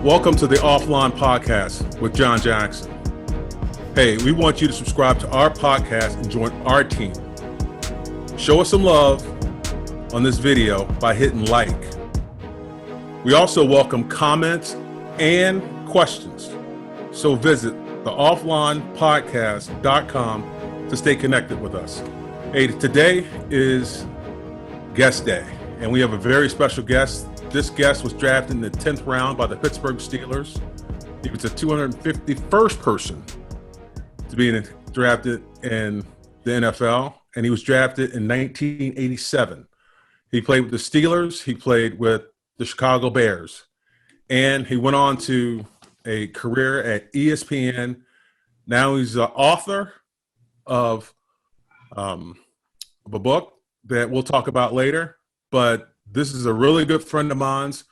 Welcome to the Offline Podcast with John Jackson. Hey, we want you to subscribe to our podcast and join our team. Show us some love on this video by hitting like. We also welcome comments and questions. So visit theofflinepodcast.com to stay connected with us. Hey, today is guest day, and we have a very special guest. This guest was drafted in the 10th round by the Pittsburgh Steelers. He was the 251st person to be drafted in the NFL, and he was drafted in 1987. He played with the Steelers. He played with the Chicago Bears, and he went on to a career at ESPN. Now he's the author of a book that we'll talk about later, but this is a really good friend of mine's.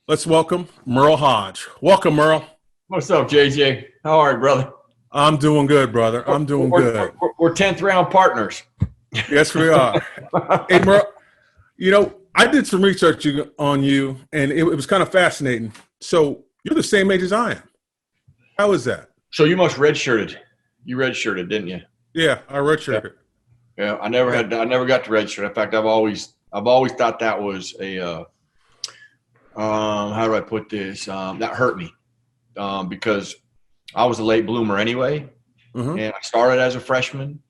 Let's welcome Merril Hoge. Welcome, Merril. What's up, JJ? How are you, brother? I'm doing good, brother. I'm doing good. We're 10th round partners. Yes, we are. Hey, Merril, I did some research on you, and it was kind of fascinating. So you're the same age as I am. How is that? So you must redshirted. You redshirted, didn't you? Yeah, I redshirted. Yeah, I never got to redshirt. In fact, I've always thought that was a how do I put this? That hurt me because I was a late bloomer anyway, and I started as a freshman.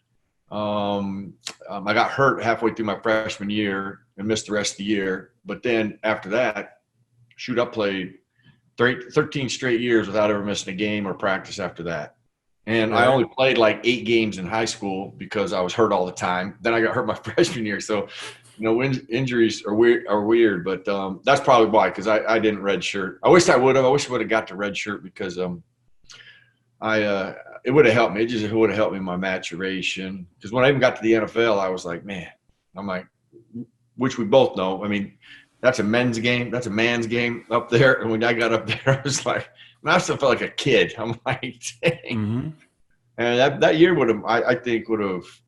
I got hurt halfway through my freshman year and missed the rest of the year. But then after that, I played 13 straight years without ever missing a game or practice after that. And I only played like 8 games in high school because I was hurt all the time. Then I got hurt my freshman year. So, injuries are weird, but that's probably why, because I didn't redshirt. I wish I would have. I wish I would have got to redshirt because it would have helped me. It would have helped me in my maturation. Because when I even got to the NFL, I was like, man, which we both know. I mean, that's a men's game. That's a man's game up there. And when I got up there, I was like, I still felt like a kid. I'm like, dang. Mm-hmm. And that year would have, I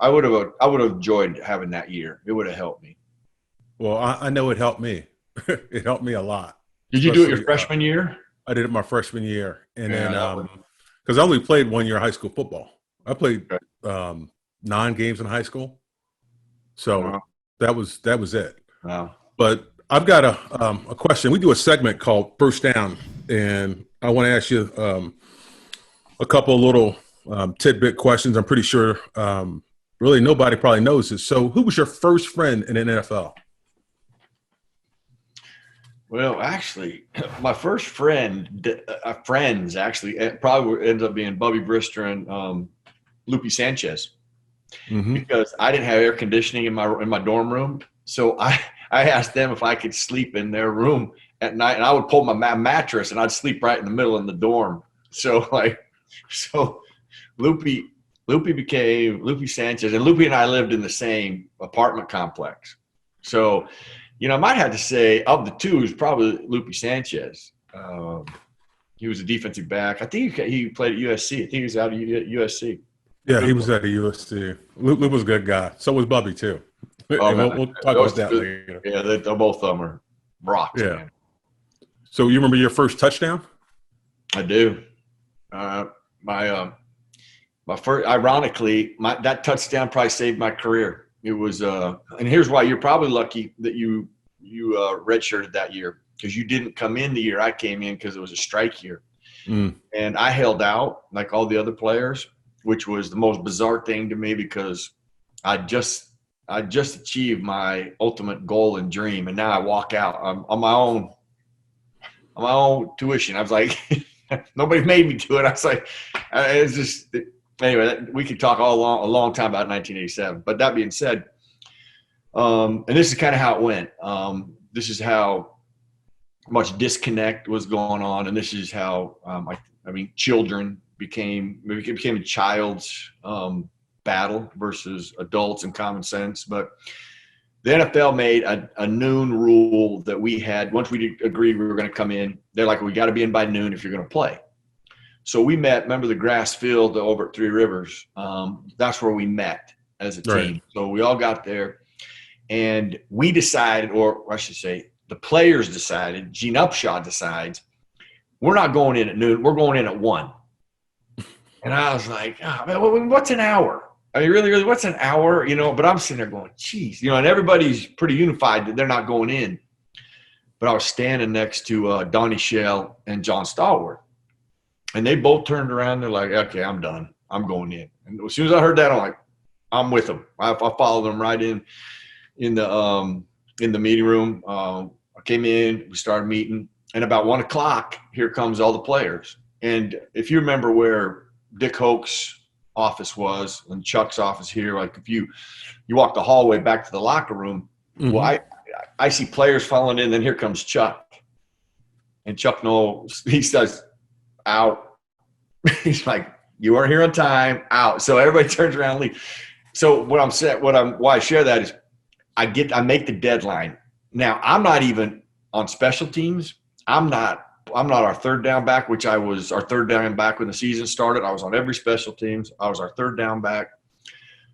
would have enjoyed having that year. It would have helped me. Well, I know it helped me. It helped me a lot. Did you do it your freshman year? I did it my freshman year. And then, because I only played 1 year of high school football. I played 9 games in high school. So that was it. Wow. But I've got a question. We do a segment called First Down, and I want to ask you a couple of little tidbit questions. I'm pretty sure really nobody probably knows this. So who was your first friend in the NFL? Well, actually, my first friends actually probably ended up being Bubby Brister and Lupe Sanchez, because I didn't have air conditioning in my dorm room. So I asked them if I could sleep in their room at night, and I would pull my mattress and I'd sleep right in the middle in the dorm. So Lupe Sanchez, and Lupe and I lived in the same apartment complex. So, I might have to say of the two, it was probably Lupe Sanchez. He was a defensive back. I think he played at USC. I think he was out of USC. Yeah, he was at USC. Lupe was a good guy. So was Bubby too. We'll talk about that later. Yeah, both of them are rocks. Yeah. Man. So you remember your first touchdown? I do. My first, ironically, that touchdown probably saved my career. It was, and here's why: you're probably lucky that you redshirted that year, because you didn't come in the year I came in because it was a strike year, and I held out like all the other players, which was the most bizarre thing to me because I just achieved my ultimate goal and dream, and now I walk out on my own tuition. I was like, nobody made me do it. I was like, it's just anyway. We could talk a long time about 1987. But that being said, and this is kind of how it went. This is how much disconnect was going on, and this is how children became a child's battle versus adults and common sense. But the NFL made a noon rule that we had. Once we agreed we were going to come in, they're like, we got to be in by noon if you're going to play. So we met, remember the grass field over at Three Rivers? That's where we met as a team. Right. So we all got there, and we decided, or I should say, the players decided, Gene Upshaw decides, we're not going in at noon. We're going in at 1. And I was like, oh, man, what's an hour? I mean, really, what's an hour? But I'm sitting there going, geez, and everybody's pretty unified that they're not going in. But I was standing next to Donnie Shell and John Stallworth. And they both turned around. They're like, okay, I'm done. I'm going in. And as soon as I heard that, I'm like, I'm with them. I followed them right in the meeting room. I came in. We started meeting. And about 1 o'clock, here comes all the players. And if you remember where Dick Hoke's office was and Chuck's office here, like if you walk the hallway back to the locker room, well, I see players falling in, then here comes Chuck. And Chuck knows, he says, out. He's like, you weren't here on time, out. So everybody turns around and leaves. So why I share that is I make the deadline. Now, I'm not even on special teams. I'm not our third down back, which I was our third down back when the season started. I was on every special teams. I was our third down back.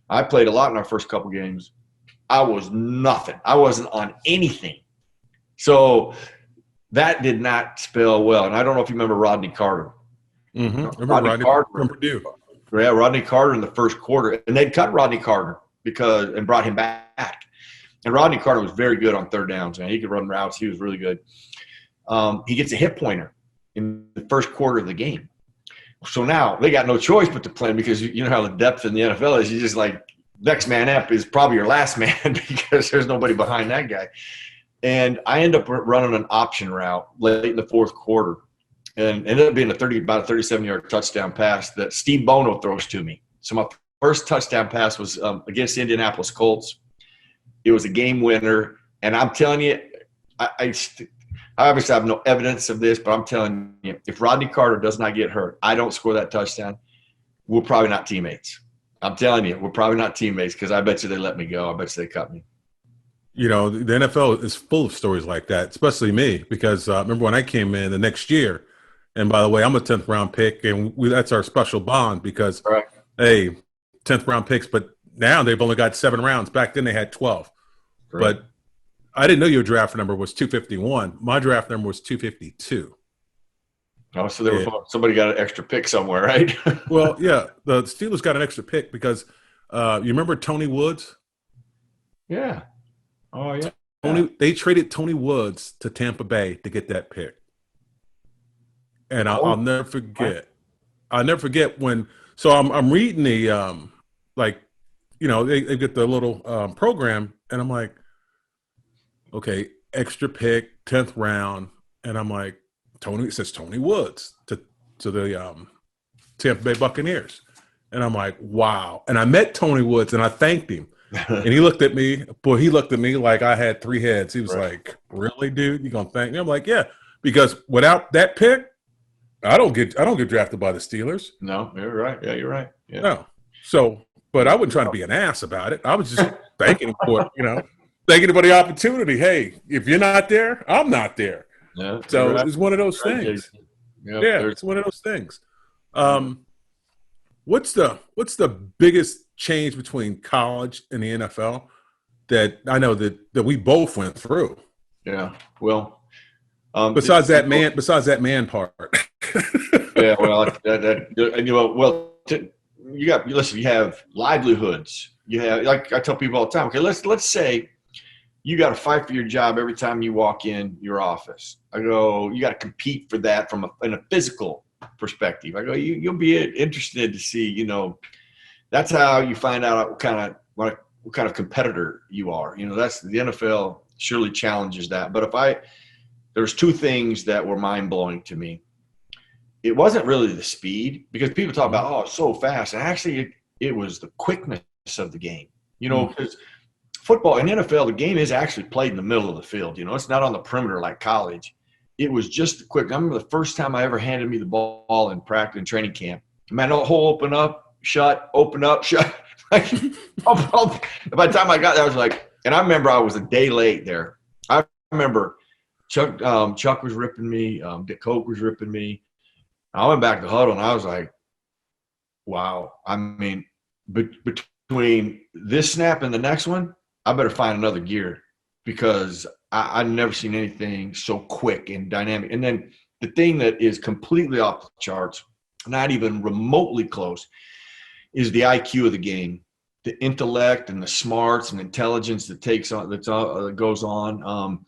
I played a lot in our first couple games. I was nothing. I wasn't on anything. So that did not spell well. And I don't know if you remember Rodney Carter. Remember Rodney Carter from Purdue. Yeah, Rodney Carter in the first quarter. And they'd cut Rodney Carter and brought him back. And Rodney Carter was very good on third downs, man. He could run routes. He was really good. He gets a hip pointer in the first quarter of the game. So now they got no choice but to play him because you know how the depth in the NFL is. You just like next man up is probably your last man because there's nobody behind that guy. And I end up running an option route late in the fourth quarter and ended up being about a 37-yard touchdown pass that Steve Bono throws to me. So my first touchdown pass was against the Indianapolis Colts. It was a game winner. And I'm telling you, I obviously have no evidence of this, but I'm telling you, if Rodney Carter does not get hurt, I don't score that touchdown, we're probably not teammates. I'm telling you, we're probably not teammates because I bet you they let me go. I bet you they cut me. The NFL is full of stories like that, especially me, because remember when I came in the next year, and by the way, I'm a 10th round pick, and that's our special bond because, hey, 10th round picks, but now they've only got 7 rounds. Back then they had 12. Right. But I didn't know your draft number was 251. My draft number was 252. Oh, so somebody got an extra pick somewhere, right? Well, yeah, the Steelers got an extra pick because you remember Tony Woods? Yeah. Oh, yeah. They traded Tony Woods to Tampa Bay to get that pick. And I'll never forget. I'll never forget when – so I'm reading the they get the little program, and I'm like, okay, extra pick, 10th round. And I'm like, it says Tony Woods to the Tampa Bay Buccaneers. And I'm like, wow. And I met Tony Woods, and I thanked him. And he looked at me. Boy, he looked at me like I had 3 heads. He was like, really, dude? You going to thank me? I'm like, yeah. Because without that pick, I don't get drafted by the Steelers. No, you're right. Yeah, you're right. Yeah. No. So, but I wasn't trying to be an ass about it. I was just thanking him for it, thanking him for the opportunity. Hey, if you're not there, I'm not there. Yeah. So it's one of those things. Yeah, it's one of those things. What's the biggest change between college and the NFL that I know that we both went through? Yeah. Well, besides that man part. Yeah. Well, you have livelihoods. You have, like I tell people all the time. Okay, let's say you got to fight for your job every time you walk in your office. I go, you got to compete for that in a physical perspective. I go, you'll be interested to see, that's how you find out what kind of competitor you are. That's the NFL surely challenges that. But there's 2 things that were mind blowing to me. It wasn't really the speed because people talk about, it's so fast. And actually it was the quickness of the game, because football and NFL, the game is actually played in the middle of the field. It's not on the perimeter like college. It was just quick. I remember the first time I ever handed me the ball in practice and training camp. Man, the hole open up, shut, open up, shut. By the time I got there, I was like, and I remember I was a day late there. I remember Chuck was ripping me, Dick Hoke was ripping me. I went back to the huddle and I was like, wow. I mean, between this snap and the next one, I better find another gear because I've never seen anything so quick and dynamic. And then the thing that is completely off the charts, not even remotely close, is the IQ of the game, the intellect and the smarts and intelligence that goes on.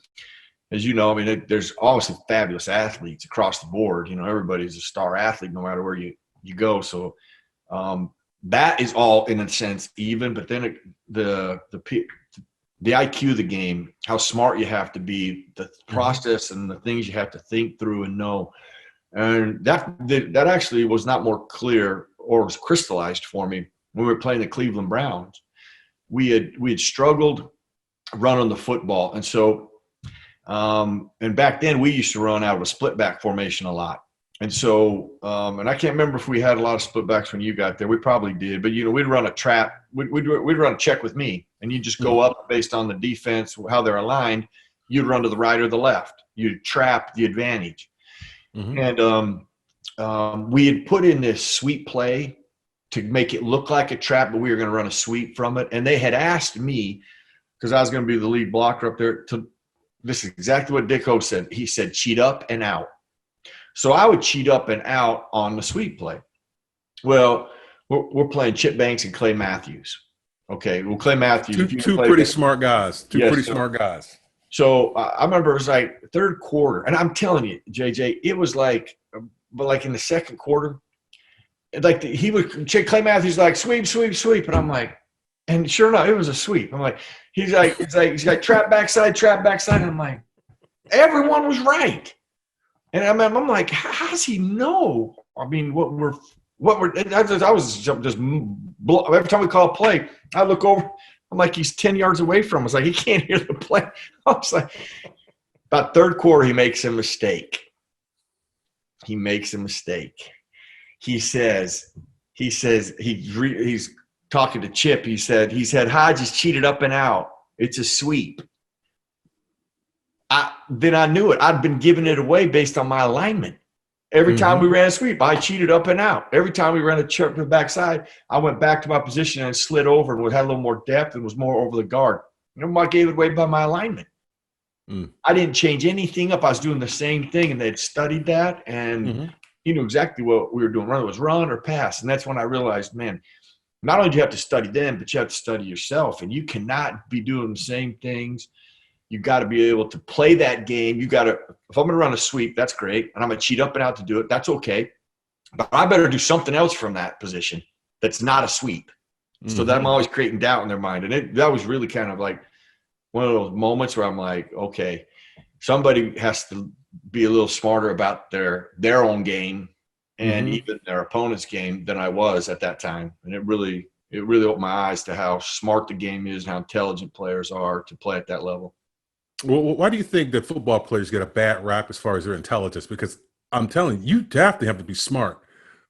As you know, I mean, there's obviously fabulous athletes across the board. You know, everybody's a star athlete no matter where you go. So that is all in a sense even. But then the IQ of the game, how smart you have to be, the process and the things you have to think through and know. And that actually was not more clear or was crystallized for me when we were playing the Cleveland Browns. We had struggled running the football. And so and back then we used to run out of a split back formation a lot. And so, and I can't remember if we had a lot of split backs when you got there. We probably did, but you know, we'd run a trap. We'd run a check with me, and you just go up based on the defense, how they're aligned. You'd run to the right or the left. You'd trap the advantage. And we had put in this sweep play to make it look like a trap, but we were going to run a sweep from it. And they had asked me, because I was going to be the lead blocker up there, this is exactly what Dick Hoge said. He said, cheat up and out. So I would cheat up and out on the sweep play. Well, we're playing Chip Banks and Clay Matthews. Okay, well, Clay Matthews. Two pretty smart guys. Smart guys. So I remember it was like third quarter. And I'm telling you, JJ, it was like, but like in the second quarter, like Clay Matthews like, sweep, sweep, sweep. And I'm like, and sure enough, it was a sweep. I'm like, he's like trap backside. And I'm like, everyone was right. And I'm like, how does he know? I mean, I was just every time we call a play, I look over, I'm like, he's 10 yards away from us. Like, he can't hear the play. I was like, about third quarter, he makes a mistake. He says, he's talking to Chip. He said, Hodge is cheated up and out. It's a sweep. Then I knew it. I'd been giving it away based on my alignment. Every time we ran a sweep, I cheated up and out. Every time we ran a chip to the backside, I went back to my position and slid over and had a little more depth and was more over the guard. You know, I gave it away by my alignment. I didn't change anything up. I was doing the same thing, and they'd studied that, and he knew exactly what we were doing. Whether it was run or pass. And that's when I realized, man, not only do you have to study them, but you have to study yourself, and you cannot be doing the same things. You got to be able to play that game. You got to, if I'm going to run a sweep, that's great. And I'm going to cheat up and out to do it. That's okay. But I better do something else from that position that's not a sweep. So that I'm always creating doubt in their mind. And that was really kind of like one of those moments where I'm like, okay, somebody has to be a little smarter about their own game and even their opponent's game than I was at that time. And it really opened my eyes to how smart the game is and how intelligent players are to play at that level. Well, why do you think that football players get a bad rap as far as their intelligence? Because I'm telling you, you definitely have to be smart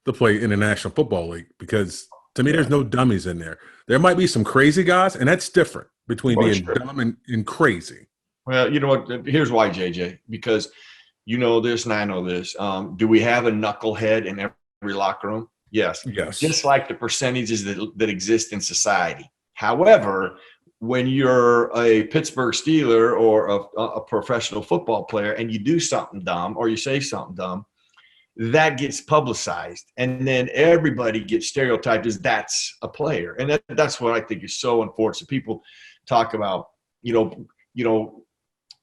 to play in the National Football League, because to me, there's no dummies in there. There might be some crazy guys, and that's different between being dumb and crazy. Well, you know what? Here's why, JJ, because you know this and I know this. Do we have a knucklehead in every locker room? Yes. Just like the percentages that exist in society. However, when you're a Pittsburgh Steeler or a professional football player and you do something dumb or you say something dumb, that gets publicized. And then everybody gets stereotyped as that's a player. And that's what I think is so unfortunate. People talk about, you know,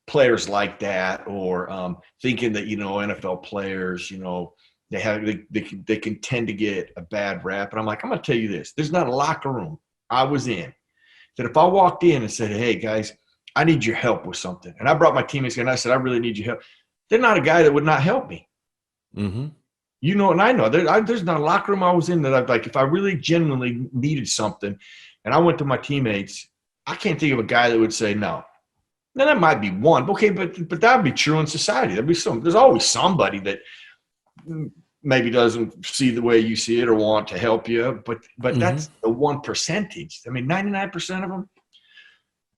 players like that, or thinking that, you know, NFL players, you know, they can tend to get a bad rap. And I'm like, I'm going to tell you this. There's not a locker room I was in that if I walked in and said, hey, guys, I need your help with something, and I brought my teammates in and I said, I really need your help, there's not a guy that would not help me. You know, and I know there's not a locker room I was in that I'd like, if I really genuinely needed something and I went to my teammates, I can't think of a guy that would say no. Now, that might be one. Okay, but that would be true in society. There's always somebody that maybe doesn't see the way you see it or want to help you, but that's the 1%. I mean, 99% of them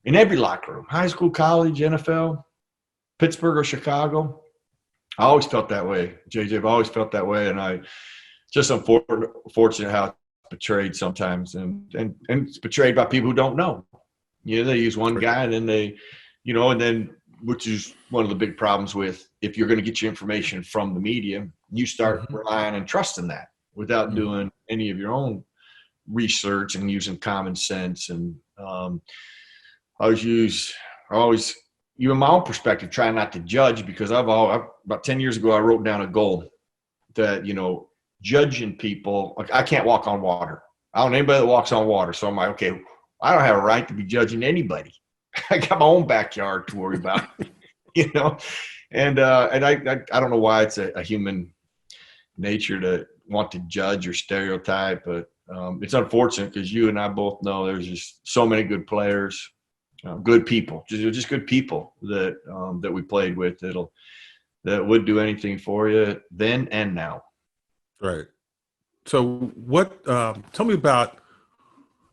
in every locker room, high school, college, NFL, Pittsburgh or Chicago. I always felt that way, JJ. I've always felt that way, and I just unfortunate how it's portrayed sometimes, and it's portrayed by people who don't know. You know, they use one guy, and then they, you know, and then which is one of the big problems with if you're going to get your information from the media, you start relying and trusting that without doing any of your own research and using common sense. And I always, you in my own perspective, try not to judge, because about 10 years ago, I wrote down a goal that, judging people, like I can't walk on water. I don't know anybody that walks on water. So I'm like, okay, I don't have a right to be judging anybody. I got my own backyard to worry about, and I don't know why it's a human nature to want to judge or stereotype, but it's unfortunate, because you and I both know there's just so many good players, good people, just good people that we played with that would do anything for you then and now. Right. So tell me about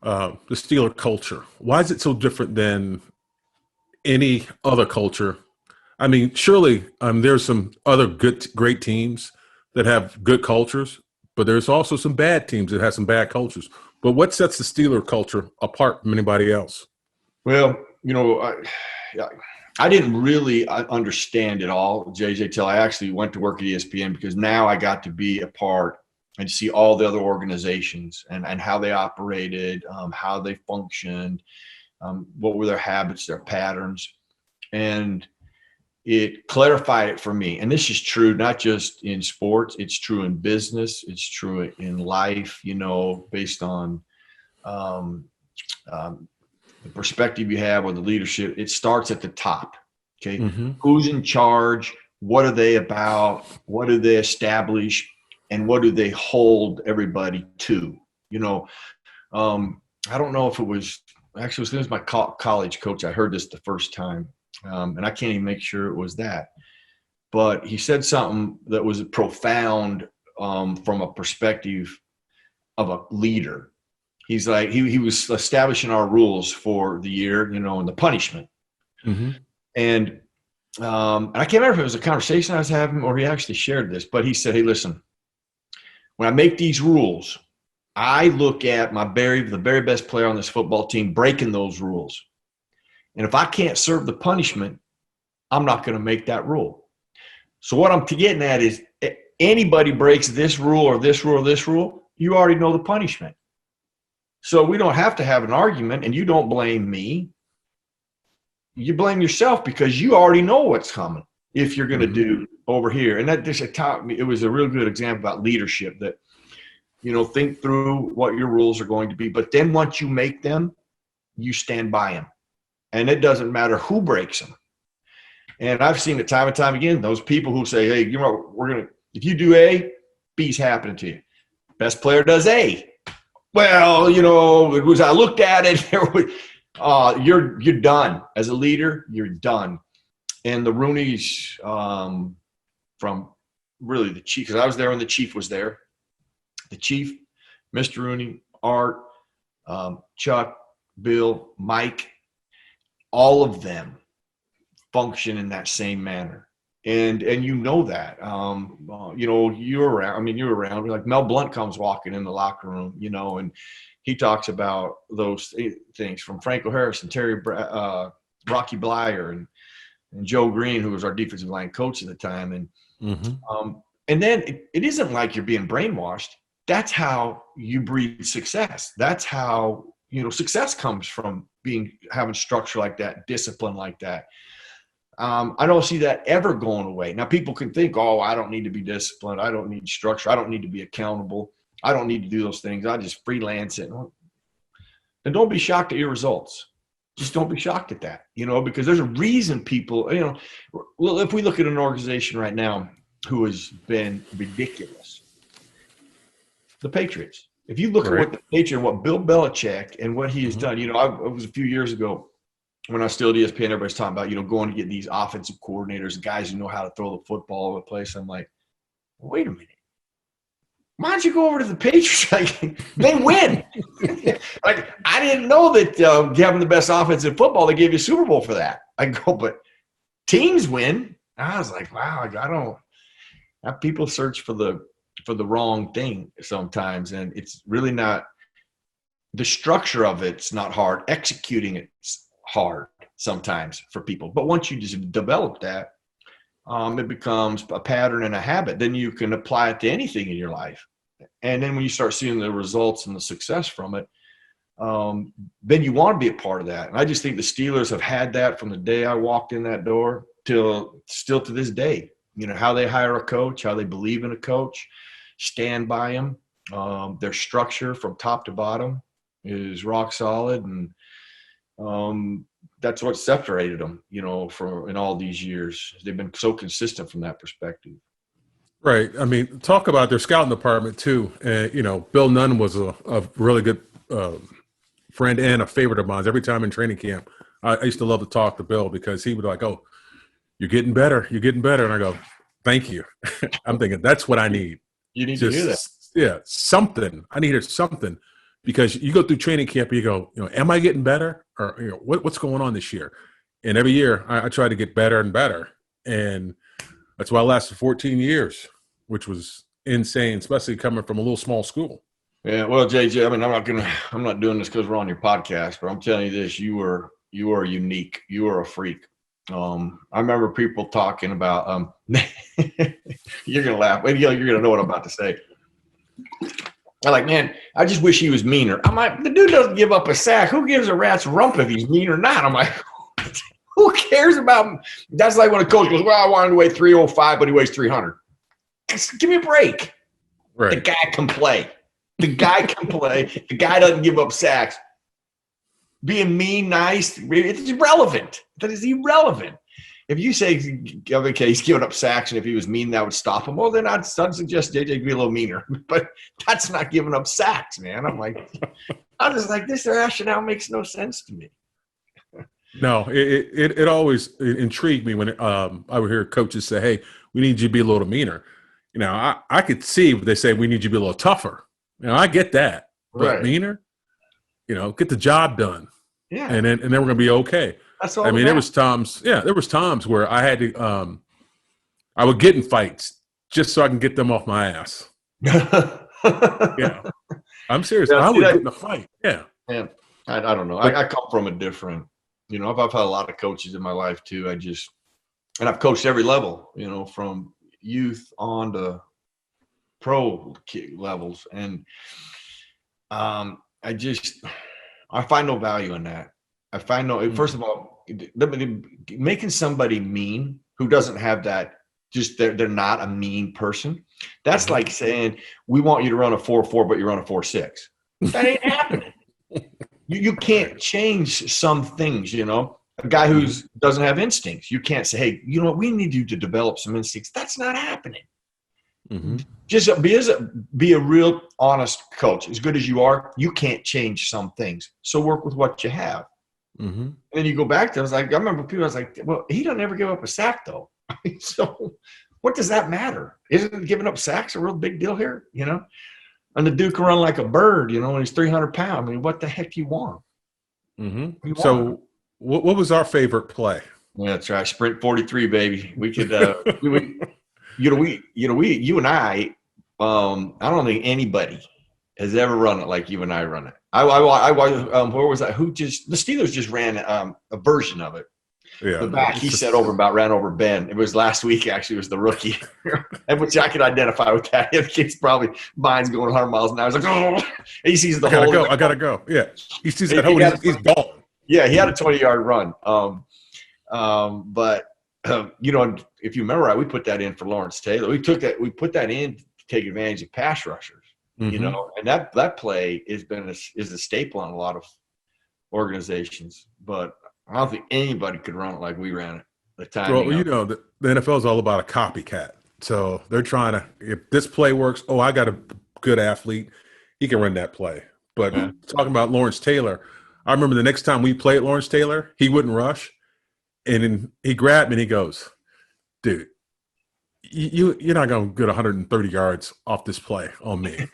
the Steeler culture. Why is it so different than any other culture? I mean, surely there's some other great teams that have good cultures, but there's also some bad teams that have some bad cultures. But what sets the Steeler culture apart from anybody else? Well, I didn't really understand it all, JJ, till I actually went to work at ESPN, because now I got to be a part and see all the other organizations and how they operated, how they functioned, what were their habits, their patterns. And it clarified it for me. And this is true not just in sports, it's true in business, it's true in life, based on the perspective you have or the leadership. It starts at the top. Okay. Who's in charge? What are they about? What do they establish? And what do they hold everybody to? I don't know if it was my college coach. I heard this the first time, and I can't even make sure it was that. But he said something that was profound from a perspective of a leader. He's like, he was establishing our rules for the year, and the punishment. And I can't remember if it was a conversation I was having or he actually shared this, but he said, hey, listen, when I make these rules, I look at the very best player on this football team breaking those rules. And if I can't serve the punishment, I'm not going to make that rule. So what I'm getting at is, anybody breaks this rule or this rule or this rule, you already know the punishment. So we don't have to have an argument, and you don't blame me. You blame yourself, because you already know what's coming if you're going to do over here. And that just taught me, it was a real good example about leadership, that, think through what your rules are going to be. But then once you make them, you stand by them. And it doesn't matter who breaks them. And I've seen it time and time again, those people who say, hey, if you do A, B's happening to you. Best player does A. Well, I looked at it, you're done. As a leader, you're done. And the Rooneys, from really the chief, because I was there when the chief was there. The chief, Mr. Rooney, Art, Chuck, Bill, Mike, all of them function in that same manner. And that, you're around, like Mel Blount comes walking in the locker room, and he talks about those things, from Franco Harris and Rocky Blyer and Joe Green, who was our defensive line coach at the time. And then it isn't like you're being brainwashed. That's how you breed success. That's how, success comes from having structure like that, discipline like that. I don't see that ever going away. Now, people can think, oh, I don't need to be disciplined. I don't need structure. I don't need to be accountable. I don't need to do those things. I just freelance it. And don't be shocked at your results. Just don't be shocked at that, because there's a reason people, if we look at an organization right now who has been ridiculous, the Patriots. If you look at what the Patriots, what Bill Belichick and what he has done, it was a few years ago when I was still at ESPN, everybody's talking about, going to get these offensive coordinators, guys who know how to throw the football all over the place. I'm like, wait a minute. Why don't you go over to the Patriots? They win. I didn't know that having the best offensive football, they gave you a Super Bowl for that. I go, but teams win. I was like, wow, people search for the wrong thing sometimes. And it's really not, the structure of it's not hard. Executing it's hard. sometimes for people. But once you just develop that, it becomes a pattern and a habit. Then you can apply it to anything in your life. And then when you start seeing the results and the success from it, then you want to be a part of that. And I just think the Steelers have had that from the day I walked in that door till still to this day. You know, how they hire a coach, how they believe in a coach, stand by him. Their structure from top to bottom is rock solid. And that's what separated them, you know, in all these years. They've been so consistent from that perspective. Right. I mean, talk about their scouting department too. You know, Bill Nunn was a really good friend and a favorite of mine. Every time in training camp, I used to love to talk to Bill because he would like, "Oh, you're getting better. You're getting better." And I go, "Thank you." I'm thinking that's what I need. You need to hear that. Yeah, something. I needed something because you go through training camp and you go, you know, am I getting better? Or, you know, what's going on this year? And every year I try to get better and better. And that's why I lasted 14 years, which was insane, especially coming from a little small school. Yeah, well, JJ, I mean, I'm not doing this because we're on your podcast, but I'm telling you this: you are unique. You are a freak. I remember people talking about. You're gonna laugh. You're gonna know what I'm about to say. I'm like, man, I just wish he was meaner. I'm like, the dude doesn't give up a sack. Who gives a rat's rump if he's mean or not? I'm like, who cares about him? That's like when a coach goes, well, I wanted to weigh 305, but he weighs 300. Give me a break. Right. The guy can play. The guy can play. The guy doesn't give up sacks. Being mean, nice, it's irrelevant. That is irrelevant. If you say, okay, he's giving up sacks, and if he was mean, that would stop him. Well, then I'd suggest JJ be a little meaner. But that's not giving up sacks, man. I'm just like, this rationale makes no sense to me. No, it always intrigued me when I would hear coaches say, hey, we need you to be a little meaner. You know, I could see if they say we need you to be a little tougher. You know, I get that. But right. Meaner, you know, get the job done. Yeah. And then we're going to be okay. That's all. I mean, there was times where I had to I would get in fights just so I can get them off my ass. Yeah. I'm serious. I would get in a fight. Yeah. Yeah. I don't know. I come from a different, you know, I've had a lot of coaches in my life too. And I've coached every level, you know, from youth on to pro levels. And I find no value in that. I find first of all, making somebody mean who doesn't have that, just they're not a mean person. That's like saying, we want you to run a 4.4, but you run a 4.6. That ain't happening. You can't change some things, you know. A guy who doesn't have instincts, you can't say, hey, you know what, we need you to develop some instincts. That's not happening. Mm-hmm. Just be a real honest coach. As good as you are, you can't change some things. So work with what you have. Mm-hmm. And then you go back to, I remember people, I was like, well, he doesn't ever give up a sack though. So what does that matter? Isn't giving up sacks a real big deal here? You know? And the dude can run like a bird, you know, and he's 300 pounds. I mean, what the heck do you want? Mm-hmm. So what was our favorite play? Yeah, that's right. Sprint 43, baby. We could, you and I don't think anybody has ever run it like you and I run it. Where was that? The Steelers just ran a version of it. Yeah. The back he set over ran over Ben. It was last week, actually. It was the rookie, and which I could identify with that. The kid's probably mind's going 100 miles an hour. He's like, oh, he sees the hole. I gotta go. Yeah, he sees that hole. He's gone. Yeah, he had a 20-yard run. But you know, if you remember right, we put that in for Lawrence Taylor. We put that in to take advantage of pass rushers. Mm-hmm. You know, and that play is a staple on a lot of organizations, but I don't think anybody could run it like we ran it. The time. Well, you know, the NFL is all about a copycat. So they're trying to, if this play works, I got a good athlete, he can run that play. But talking about Lawrence Taylor, I remember the next time we played Lawrence Taylor, he wouldn't rush, and then he grabbed me and he goes, "Dude, you're not going to get 130 yards off this play on me."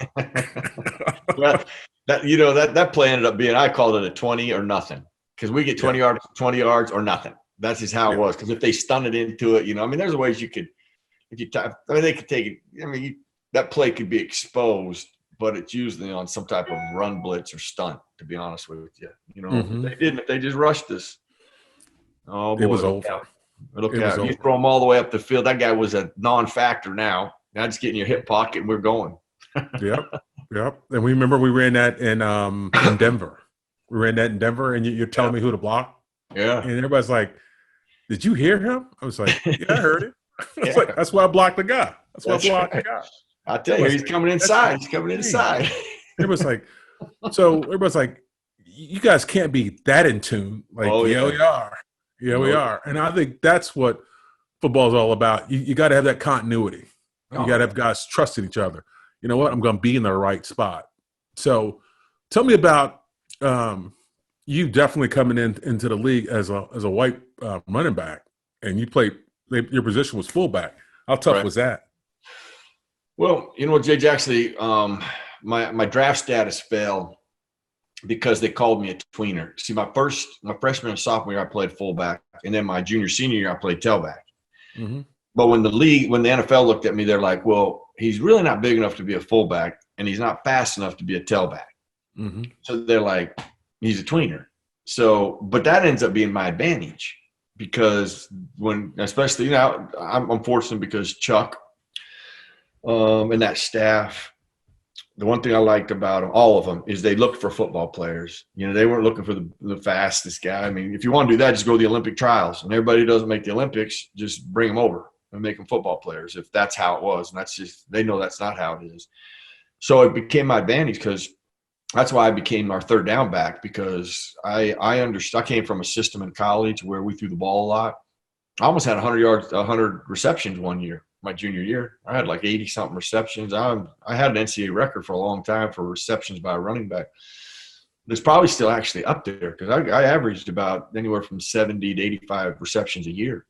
Well, that play ended up being, I called it a 20 or nothing, because we get 20 yards or nothing. That's just how it was. Because if they stun it into it, you know, I mean, there's ways you could, they could take it. I mean, that play could be exposed, but it's usually on some type of run blitz or stunt, to be honest with you. You know, if they didn't, if they just rushed us, Oh It boy, was look over. out! Look It was out! You over. throw him all the way up the field. That guy was a non-factor. Now just get in your hip pocket, and we're going. Yep. Yep. And we remember we ran that in Denver. We ran that in Denver, and you're telling Yeah, me who to block, yeah, and everybody's like, "Did you hear him?" I was like, "Yeah, I heard it." I was like, yeah. "That's why I blocked the guy. That's why I That's blocked the right. guy." I tell you, Everybody's he's like, coming "That's inside. He's coming insane." inside. Everybody's like, so everybody's like, "You guys can't be that in tune." Like, Oh yeah, yeah. we are. Yeah, we Oh, are. And I think that's what football is all about. You got to have that continuity. You oh got to yeah. have guys trusting each other. You know what? I'm going to be in the right spot. So, tell me about you definitely coming into the league as a white running back, and you played. Your position was fullback. How tough Right. was that? Well, you know what, Jay, actually, my draft status fell because they called me a tweener. See, my freshman and sophomore year, I played fullback, and then my junior senior year, I played tailback. Mm-hmm. But when the NFL looked at me, they're like, "Well, he's really not big enough to be a fullback, and he's not fast enough to be a tailback." Mm-hmm. So they're like, "He's a tweener." So, but that ends up being my advantage because especially, I'm fortunate because Chuck and that staff. The one thing I liked about them, all of them, is they looked for football players. They weren't looking for the fastest guy. I mean, if you want to do that, just go to the Olympic trials. And everybody who doesn't make the Olympics, just bring them over and make them football players if that's how it was. And they know that's not how it is. So it became my advantage because that's why I became our third down back because I understood. I came from a system in college where we threw the ball a lot. I almost had 100 yards, 100 receptions one year, my junior year. I had like 80 something receptions. I had an NCAA record for a long time for receptions by a running back. It's probably still actually up there because I averaged about anywhere from 70 to 85 receptions a year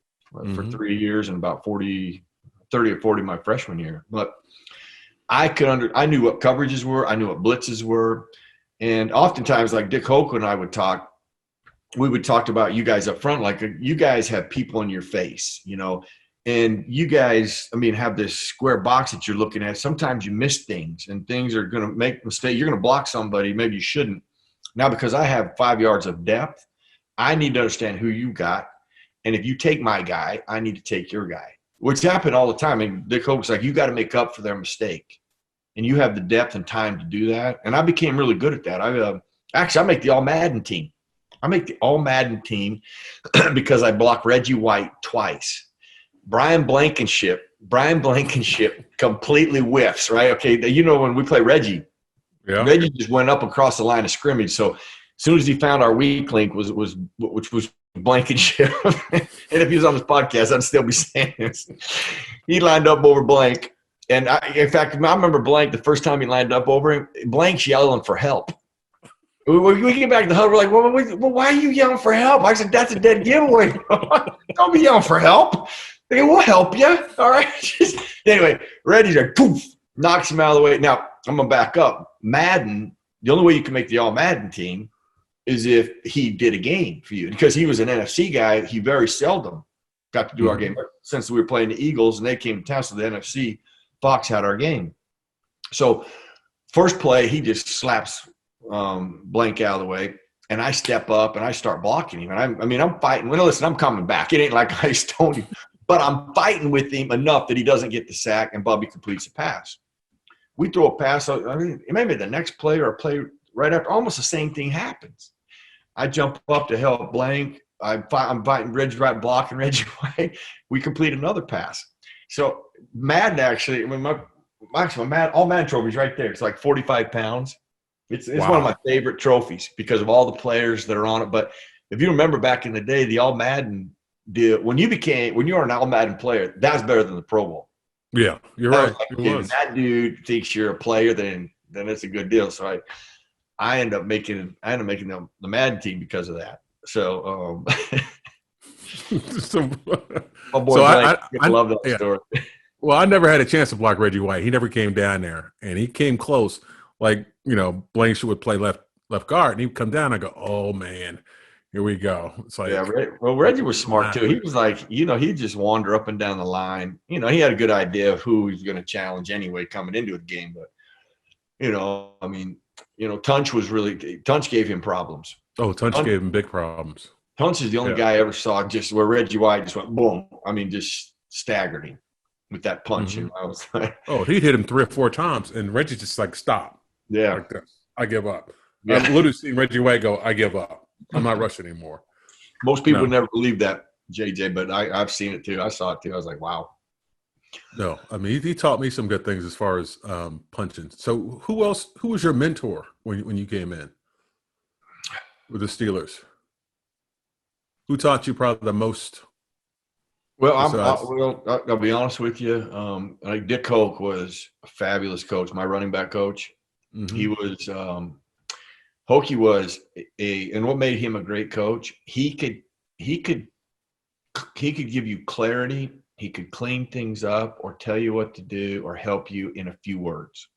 for 3 years and about 30 or 40 my freshman year. But I knew what coverages were. I knew what blitzes were. And oftentimes, like Dick Hoke and I we would talk about you guys up front, like you guys have people in your face, and you guys, have this square box that you're looking at. Sometimes you miss things and things are going to make mistakes. You're going to block somebody. Maybe you shouldn't. Now, because I have 5 yards of depth, I need to understand who you got. And if you take my guy, I need to take your guy, which happened all the time. And Dick Hope's like, you got to make up for their mistake. And you have the depth and time to do that. And I became really good at that. I make the All Madden team. I make the All Madden team because I blocked Reggie White twice. Brian Blankenship completely whiffs, right? Okay, when we play Reggie, Yeah. Reggie just went up across the line of scrimmage. So as soon as he found our weak link which was Blankenship, and if he was on this podcast, I'd still be saying this. He lined up over Blank. And in fact, I remember Blank the first time he lined up over him, Blank's yelling for help. We get back to the huddle. We're like, well, why are you yelling for help? I said, that's a dead giveaway. Don't be yelling for help. They go, we'll help you. All right. Anyway, Reggie's like, poof, knocks him out of the way. Now, I'm going to back up. Madden, the only way you can make the All Madden team is if he did a game for you. Because he was an NFC guy, he very seldom got to do our game. Since we were playing the Eagles and they came to town, so the NFC, Fox had our game. So first play, he just slaps Blank out of the way, and I step up and I start blocking him. And I'm fighting. Well, listen, I'm coming back. It ain't like I stoned him, but I'm fighting with him enough that he doesn't get the sack, and Bubby completes a pass. We throw a pass. It may be the next play or a play right after. Almost the same thing happens. I jump up to help Blank. I'm fighting Reggie White, blocking Reggie White. We complete another pass. So Madden actually, my All Madden trophy's right there. It's like 45 pounds. It's Wow. one of my favorite trophies because of all the players that are on it. But if you remember back in the day, the All Madden deal, when you were an All Madden player, that was better than the Pro Bowl. Yeah, you're right. If that dude thinks you're a player, then it's a good deal. So I end up making the Madden team because of that. So my boy Blake, I love that story. Well, I never had a chance to block Reggie White. He never came down there, and he came close. Like, Blankenship would play left guard, and he'd come down. I go, oh man, here we go. It's like, yeah. Well, Reggie was smart too. He was like, he'd just wander up and down the line. He had a good idea of who he was going to challenge anyway coming into a game. But Tunch gave him problems. Oh, Tunch gave him big problems. Tunch is the only guy I ever saw just where Reggie White just went boom. I mean, just staggered him with that punch. Mm-hmm. I was like, Oh, he'd hit him 3 or 4 times, and Reggie just like stop, yeah, like this. I give up. yeah. I've literally seen Reggie White go, I give up. I'm not rushing anymore. Most people never believe that, JJ, but I've seen it too. I saw it too. I was like, wow. No, I mean, he taught me some good things as far as punching. So who was your mentor when you came in with the Steelers? Who taught you probably the most? Well, I'll be honest with you. Like Dick Hoke was a fabulous coach, my running back coach. Mm-hmm. He was Hokie was and what made him a great coach, he could give you clarity. He could clean things up or tell you what to do or help you in a few words.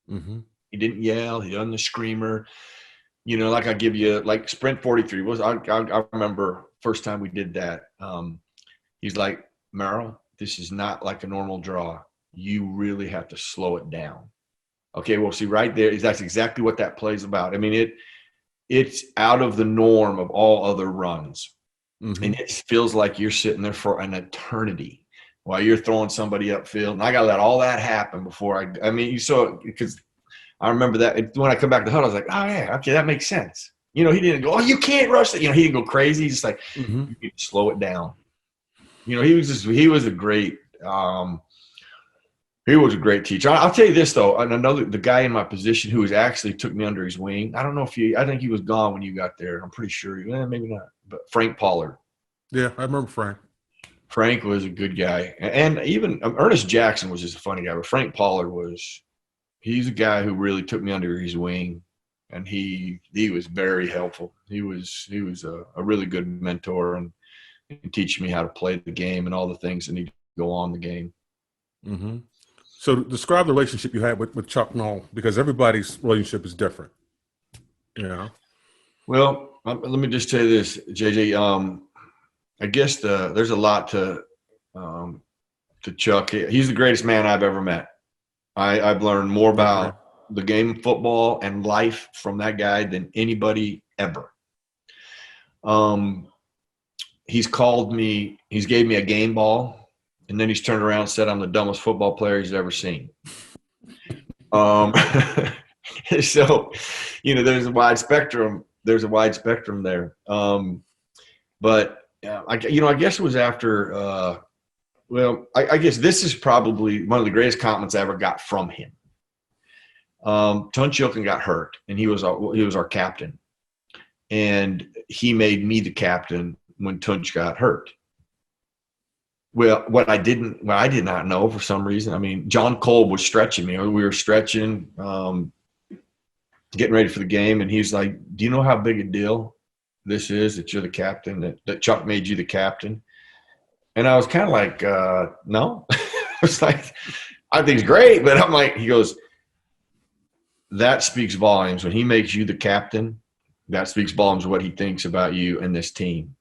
Mm-hmm. He didn't yell. He wasn't the screamer. You know, like I give you, like Sprint 43 was, I remember first time we did that. He's like, Merril, this is not like a normal draw. You really have to slow it down. Okay, well, see right there, that's exactly what that play's about. I mean, it's out of the norm of all other runs. Mm-hmm. And it feels like you're sitting there for an eternity while you're throwing somebody upfield. And I got to let all that happen before I mean, you saw it because I remember that when I come back to the huddle, I was like, oh, yeah, okay, that makes sense. You know, he didn't go, oh, you can't rush it. You know, he didn't go crazy. He's just like, you need to slow it down. You know, he was a great teacher. I'll tell you this, though. The guy in my position who actually took me under his wing, I don't know I think he was gone when you got there. I'm pretty sure. Maybe not. But Frank Pollard. Yeah, I remember Frank. Frank was a good guy. And even Ernest Jackson was just a funny guy. But Frank Pollard he's a guy who really took me under his wing. And he was very helpful. He was a really good mentor and teaching me how to play the game and all the things that need to go on the game. Mm-hmm. So describe the relationship you had with Chuck Noll, because everybody's relationship is different. Yeah. Well, let me just tell you this, JJ. I guess there's a lot to Chuck. He's the greatest man I've ever met. I've learned more about the game of football and life from that guy than anybody ever. He's called me. He's gave me a game ball, and then he's turned around and said I'm the dumbest football player he's ever seen. So, you know, there's a wide spectrum. There's a wide spectrum there. But I guess it was after. I guess this is probably one of the greatest compliments I ever got from him. Tunch Ilkin got hurt, and he was our captain, and he made me the captain when Tunch got hurt. Well, what I did not know for some reason. I mean, John Kolb was stretching me. We were stretching, getting ready for the game, and he's like, "Do you know how big a deal this is that you're the captain? That Chuck made you the captain?" And I was kind of like, "No." I was like, "I think it's great," but I'm like, he goes, "That speaks volumes when he makes you the captain. That speaks volumes of what he thinks about you and this team."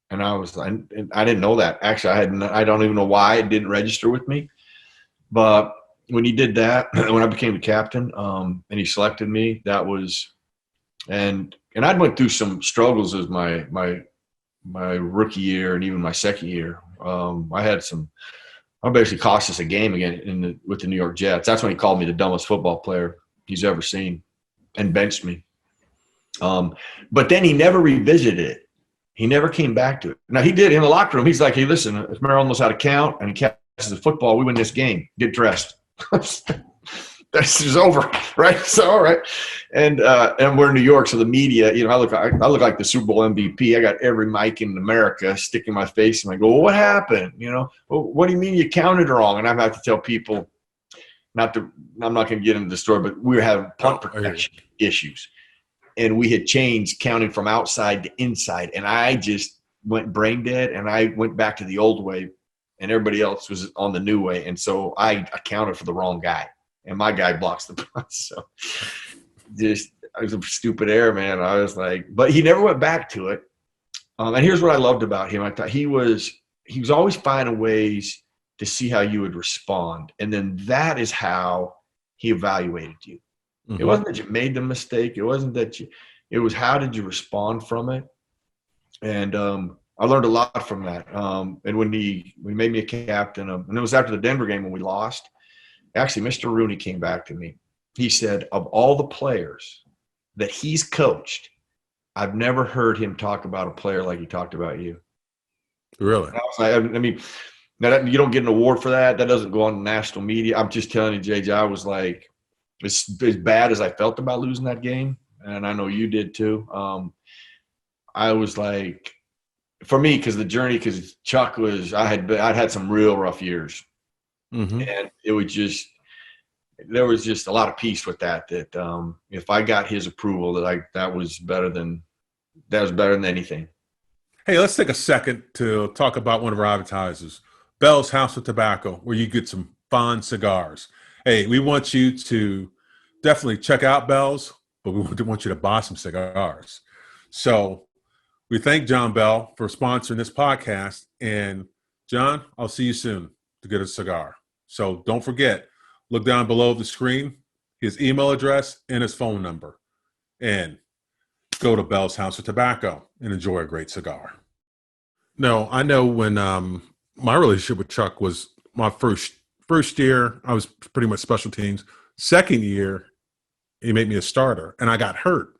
And I didn't know that. Actually, I don't even know why it didn't register with me. But when he did that, when I became the captain, and he selected me, that was, and I went through some struggles as my rookie year and even my second year. I basically cost us a game again with the New York Jets. That's when he called me the dumbest football player he's ever seen and benched me. But then he never revisited it. He never came back to it. Now, he did in the locker room. He's like, "Hey, listen, if Merril knows how to count and he catches the football, we win this game. Get dressed." This is over, right? So, all right. And we're in New York, so the media, you know, I look like the Super Bowl MVP. I got every mic in America sticking my face, and I go, "Well, what happened? You know, well, what do you mean you counted wrong?" And I have to tell people, I'm not going to get into the story, but we were having punt protection issues. And we had changed counting from outside to inside. And I just went brain dead, and I went back to the old way, and everybody else was on the new way. And so I accounted for the wrong guy, and my guy blocks the punt. So I was a stupid error, man. I was like, but he never went back to it. And here's what I loved about him. I thought he was always finding ways to see how you would respond. And then that is how he evaluated you. Mm-hmm. It wasn't that you made the mistake. It wasn't that it was how did you respond from it? And I learned a lot from that. And when he made me a captain, and it was after the Denver game when we lost. Actually, Mr. Rooney came back to me. He said, of all the players that he's coached, I've never heard him talk about a player like he talked about you. Really? I mean, now you don't get an award for that. That doesn't go on the national media. I'm just telling you, JJ, I was like, as bad as I felt about losing that game, and I know you did too. I was like, for me, because Chuck was, I'd had some real rough years, and it was just, there was just a lot of peace with that. That if I got his approval, that was better than anything. Hey, let's take a second to talk about one of our advertisers, Bell's House of Tobacco, where you get some fine cigars. Hey, we want you to definitely check out Bell's, but we want you to buy some cigars. So we thank John Bell for sponsoring this podcast. And John, I'll see you soon to get a cigar. So don't forget, look down below the screen, his email address and his phone number. And go to Bell's House of Tobacco and enjoy a great cigar. No, I know when my relationship with Chuck was my first year, I was pretty much special teams. Second year, he made me a starter, and I got hurt.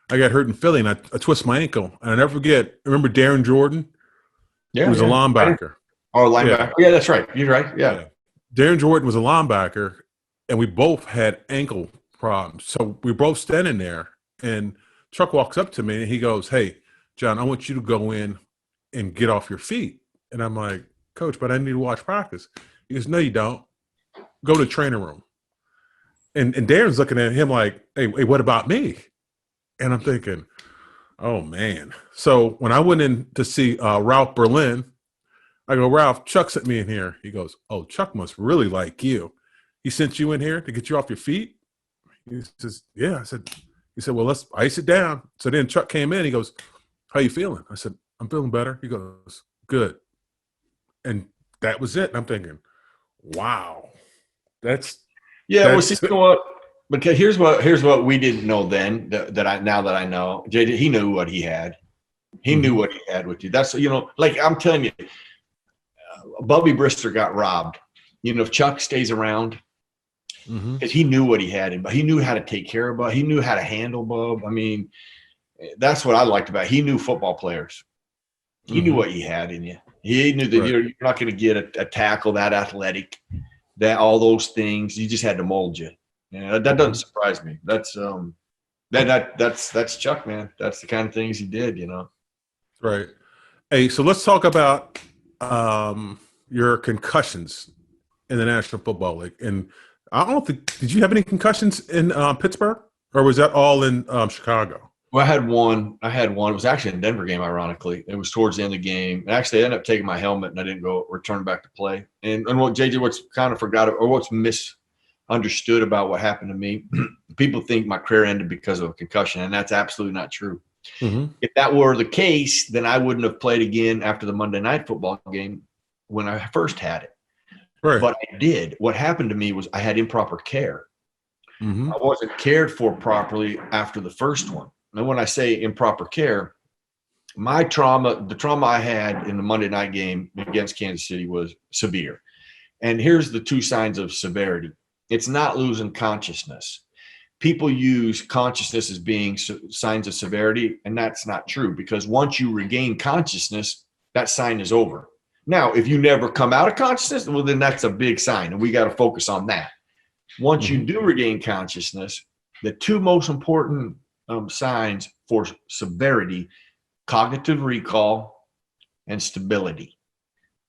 I got hurt in Philly, and I twisted my ankle. And I never forget, remember Darren Jordan? Yeah, he was a linebacker. Oh, linebacker. Yeah, that's right. You're right. Yeah. Darren Jordan was a linebacker, and we both had ankle problems. So we both standing there, and Chuck walks up to me, and he goes, "Hey, John, I want you to go in and get off your feet." And I'm like, "Coach, but I need to watch practice." He goes, "No, you don't. Go to the training room." And Darren's looking at him like, hey, what about me? And I'm thinking, oh, man. So when I went in to see Ralph Berlin, I go, "Ralph, Chuck sent me in here." He goes, "Oh, Chuck must really like you. He sent you in here to get you off your feet?" He says, "Yeah." He said, "Well, let's ice it down." So then Chuck came in. He goes, "How you feeling?" I said, "I'm feeling better." He goes, "Good." And that was it. And I'm thinking, wow, that's well, see, you know what? Because here's what we didn't know then now that I know. JJ, he knew what he had. He knew what he had with you. That's, like I'm telling you, Bubby Brister got robbed. If Chuck stays around, because he knew what he had, but he knew how to take care of Bub. He knew how to handle Bub. I mean, that's what I liked about it. He knew football players. He knew what he had in you. He knew that you're not going to get a tackle that athletic, that all those things. You just had to mold you. That doesn't surprise me. That's that's Chuck, man. That's the kind of things he did. Right. Hey, so let's talk about your concussions in the National Football League. And I don't think, did you have any concussions in Pittsburgh, or was that all in Chicago? Well, I had one. It was actually in Denver game, ironically. It was towards the end of the game. Actually, I ended up taking my helmet, and I didn't return back to play. And what JJ, what's kind of forgot, or what's misunderstood about what happened to me, people think my career ended because of a concussion, and that's absolutely not true. If that were the case, then I wouldn't have played again after the Monday Night Football game when I first had it. Right. But I did. What happened to me was I had improper care. I wasn't cared for properly after the first one. And when I say improper care, the trauma I had in the Monday night game against Kansas City was severe. And here's the two signs of severity. It's not losing consciousness. People use consciousness as being signs of severity, and that's not true, because once you regain consciousness, that sign is over. Now, if you never come out of consciousness, well, then that's a big sign, and we got to focus on that. Once you do regain consciousness, the two most important signs for severity: cognitive recall and stability.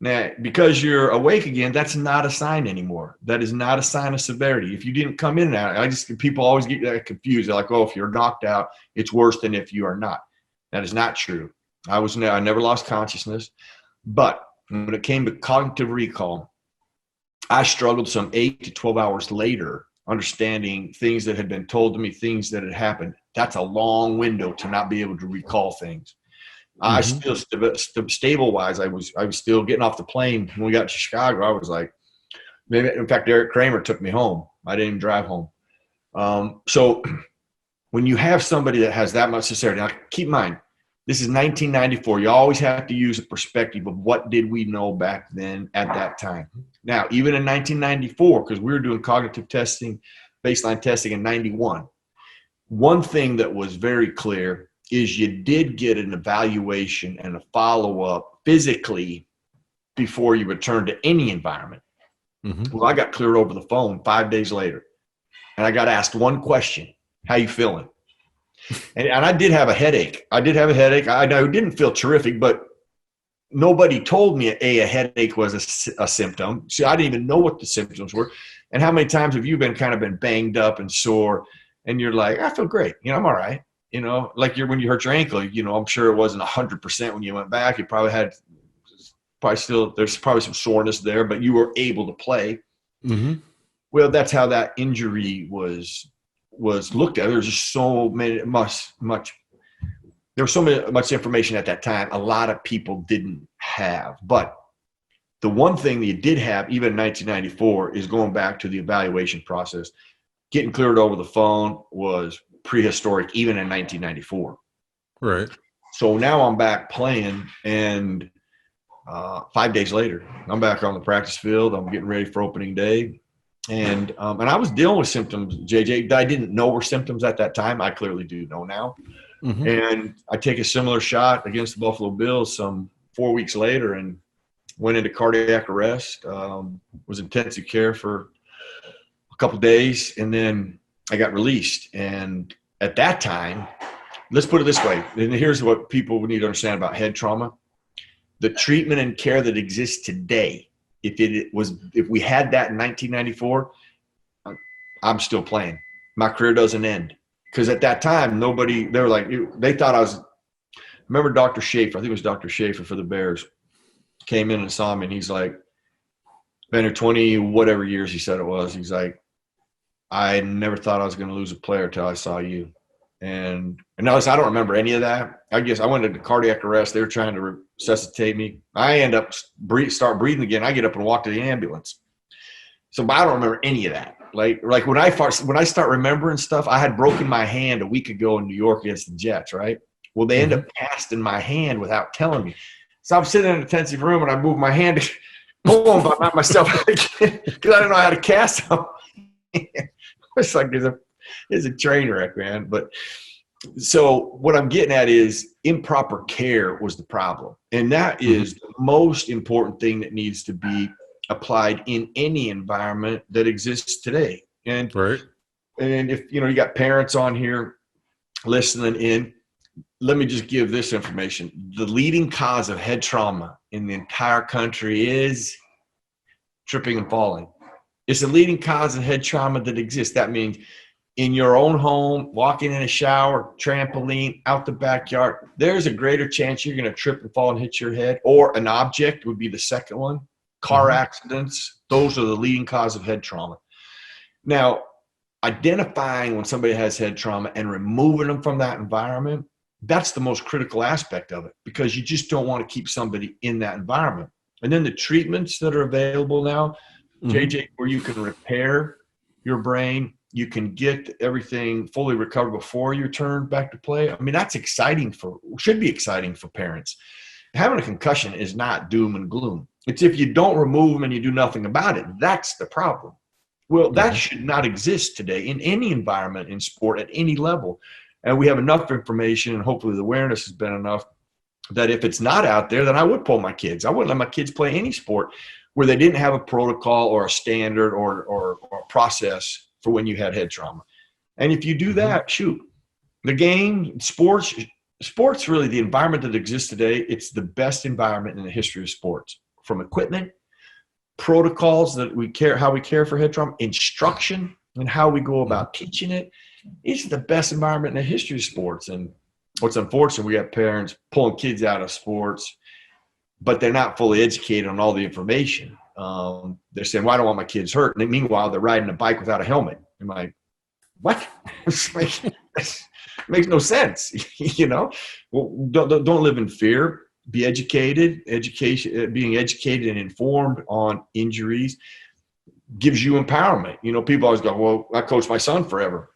Now, because you're awake again, that's not a sign anymore. That is not a sign of severity. If you didn't come in and out, people always get confused. They're like, "Oh, if you're knocked out, it's worse than if you are not." That is not true. I never lost consciousness, but when it came to cognitive recall, I struggled some 8 to 12 hours later, understanding things that had been told to me, things that had happened. That's a long window to not be able to recall things. I still, stable wise, I was still getting off the plane when we got to Chicago. I was like, maybe, in fact, Eric Kramer took me home. I didn't even drive home. So when you have somebody that has that much sincerity, now keep in mind, This is 1994. You always have to use a perspective of what did we know back then at that time. Now, even in 1994, because we were doing cognitive testing, baseline testing in 91, one thing that was very clear is you did get an evaluation and a follow-up physically before you returned to any environment. Mm-hmm. Well, I got cleared over the phone 5 days later, and I got asked one question: "How you feeling?" And I did have a headache. I didn't feel terrific, but nobody told me a headache was a symptom. See, I didn't even know what the symptoms were. And how many times have you been banged up and sore, and you're like, I feel great. I'm all right. Like when you hurt your ankle, I'm sure it wasn't 100% when you went back. You probably had there's probably some soreness there, but you were able to play. Mm-hmm. Well, that's how that injury was looked at. There's just so much information at that time a lot of people didn't have. But the one thing that you did have, even in 1994, is going back to the evaluation process. Getting cleared over the phone was prehistoric, even in 1994. Right. So now I'm back playing, and 5 days later, I'm back on the practice field. I'm getting ready for opening day. And I was dealing with symptoms, JJ, that I didn't know were symptoms at that time. I clearly do know now. Mm-hmm. And I take a similar shot against the Buffalo Bills some 4 weeks later and went into cardiac arrest, was intensive care for a couple of days, and then I got released. And at that time, let's put it this way, and here's what people need to understand about head trauma. The treatment and care that exists today, if we had that in 1994, I'm still playing. My career doesn't end. Because at that time, they thought I was, remember Dr. Schaefer, I think it was Dr. Schaefer for the Bears, came in and saw me, and he's like, been here 20 whatever years he said it was. He's like, I never thought I was going to lose a player until I saw you. And notice I don't remember any of that. I guess I went into cardiac arrest. They were trying to resuscitate me. I end up start breathing again. I get up and walk to the ambulance. So I don't remember any of that. Like when I start remembering stuff, I had broken my hand a week ago in New York against the Jets, right? Well, they end up casting my hand without telling me. So I'm sitting in an intensive room, and I move my hand to boom, but not myself because I didn't know how to cast them. It's like there's a train wreck, man. But so what I'm getting at is improper care was the problem. And that is the most important thing that needs to be applied in any environment that exists today. And right. And if you got parents on here listening in, let me just give this information. The leading cause of head trauma in the entire country is tripping and falling. It's the leading cause of head trauma that exists. That means in your own home, walking in a shower, trampoline, out the backyard, there's a greater chance you're going to trip and fall and hit your head, or an object would be the second one. Car accidents, those are the leading cause of head trauma. Now, identifying when somebody has head trauma and removing them from that environment, that's the most critical aspect of it, because you just don't want to keep somebody in that environment. And then the treatments that are available now, JJ, where you can repair your brain, you can get everything fully recovered before you return back to play. I mean, that's should be exciting for parents. Having a concussion is not doom and gloom. It's if you don't remove them and you do nothing about it, that's the problem. Well, that should not exist today in any environment in sport at any level. And we have enough information, and hopefully the awareness has been enough, that if it's not out there, then I would pull my kids. I wouldn't let my kids play any sport where they didn't have a protocol or a standard or a process for when you had head trauma. And if you do that, shoot, the game, sports really, the environment that exists today, it's the best environment in the history of sports. From equipment, protocols that how we care for head trauma, instruction, and how we go about teaching it. It's the best environment in the history of sports. And what's unfortunate, we have parents pulling kids out of sports, but they're not fully educated on all the information. They're saying, well, I don't want my kids hurt. And meanwhile, they're riding a bike without a helmet. I'm like, what? It makes no sense. Well, don't live in fear. Be educated. Being educated and informed on injuries gives you empowerment. People always go, well, I coached my son forever.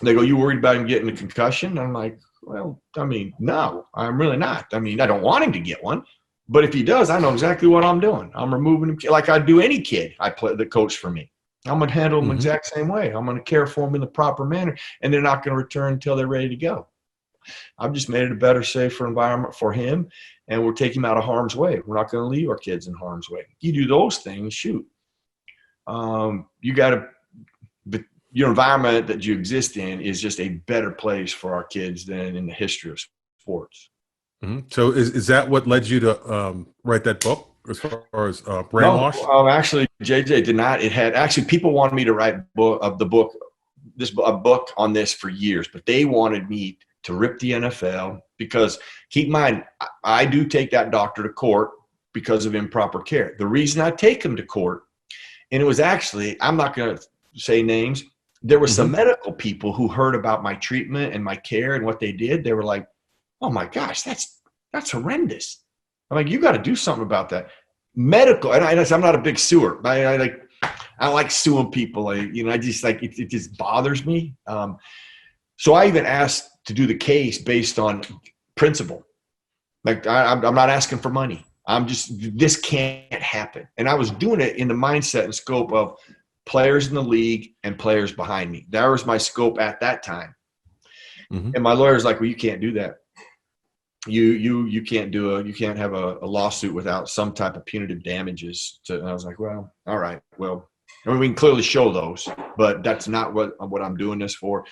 They go, you worried about him getting a concussion? I'm like, well, I mean, no, I'm really not. I mean, I don't want him to get one, but if he does, I know exactly what I'm doing. I'm removing him like I do any kid I play that coach for me. I'm going to handle them the exact same way. I'm going to care for them in the proper manner, and they're not going to return until they're ready to go. I've just made it a better, safer environment for him, and we're taking him out of harm's way. We're not going to leave our kids in harm's way. You do those things, shoot. You got to – your environment that you exist in is just a better place for our kids than in the history of sports. Mm-hmm. So is that what led you to write that book as far as brainwash? No, actually, JJ did not. It had – actually, people wanted me to write a book on this for years, but they wanted me to rip the NFL because keep in mind, I do take that doctor to court because of improper care. The reason I take him to court, and it was actually – I'm not going to say names – there were some medical people who heard about my treatment and my care and what they did. They were like, oh my gosh, that's horrendous. I'm like, you got to do something about that. Medical, and I'm not a big suer. I don't like suing people. I just like, it just bothers me. So I even asked to do the case based on principle. Like I'm not asking for money. This can't happen. And I was doing it in the mindset and scope of players in the league and players behind me. That was my scope at that time. And my lawyer's like, well, you can't do that. You can't you can't have a lawsuit without some type of punitive damages. And I was like, well, all right. Well, I mean, we can clearly show those, but that's not what I'm doing this for.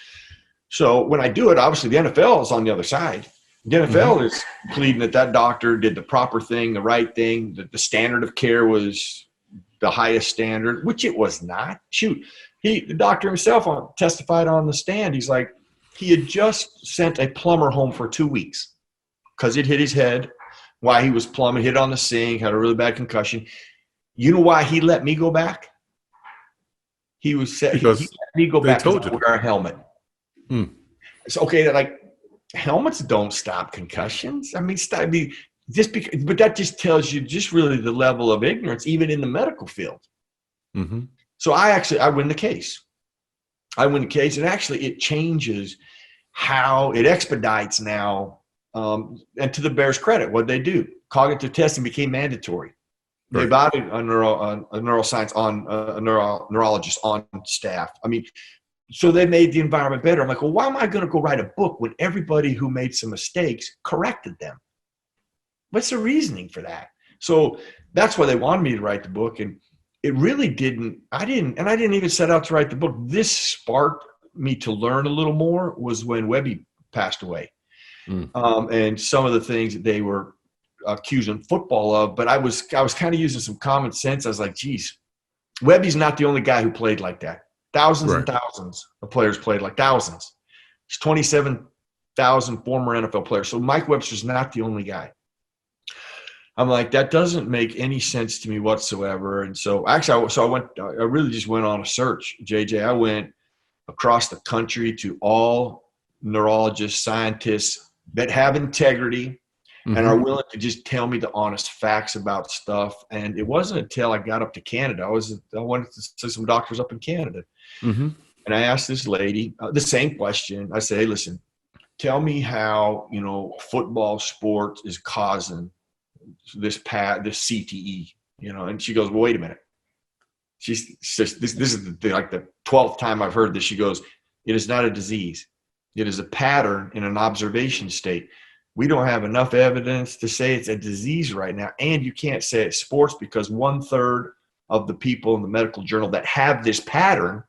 So when I do it, obviously the NFL is on the other side. The NFL is pleading that doctor did the proper thing, the right thing, that the standard of care was the highest standard, which it was not. Shoot, the doctor himself testified on the stand. He's like, he had just sent a plumber home for 2 weeks because it hit his head while he was plumbing, hit on the sink, had a really bad concussion. You know why he let me go back? He let me go back because I wear a helmet. It's okay that like helmets don't stop concussions. I mean, but that just tells you just really the level of ignorance, even in the medical field. So I win the case. And actually it changes how it expedites now. And to the Bears' credit, what they do, cognitive testing became mandatory. Right. They brought a neuroscience neurologist on staff. I mean, so they made the environment better. I'm like, well, why am I going to go write a book when everybody who made some mistakes corrected them? What's the reasoning for that? So that's why they wanted me to write the book. And it really didn't, I didn't even set out to write the book. This sparked me to learn a little more was when Webby passed away. And some of the things that they were accusing football of, but I was kind of using some common sense. I was like, geez, Webby's not the only guy who played like that. Thousands and thousands of players played like thousands. There's 27,000 former NFL players. So Mike Webster's not the only guy. I'm like, that doesn't make any sense to me whatsoever. And so actually, I really just went on a search, JJ. I went across the country to all neurologists, scientists that have integrity and are willing to just tell me the honest facts about stuff. And it wasn't until I got up to Canada. I wanted to see some doctors up in Canada. And I asked this lady the same question. I said, hey, listen, tell me how, football sport is causing this CTE, and she goes, well, wait a minute. She's just, this is the 12th time I've heard this. She goes, it is not a disease. It is a pattern in an observation state. We don't have enough evidence to say it's a disease right now. And you can't say it's sports because 1/3 of the people in the medical journal that have this pattern,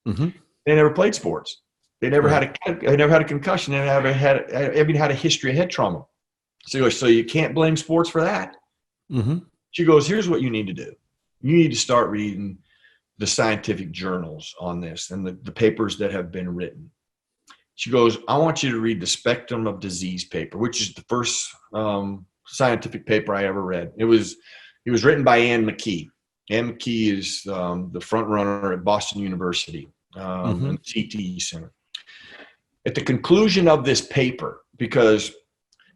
they never played sports. They never had a concussion. They never had a history of head trauma. So you can't blame sports for that. She goes, here's what you need to do. You need to start reading the scientific journals on this and the papers that have been written. She goes, I want you to read the Spectrum of Disease paper, which is the first scientific paper I ever read. It was written by Ann McKee. Ann McKee is the front runner at Boston University, and CTE Center. At the conclusion of this paper, because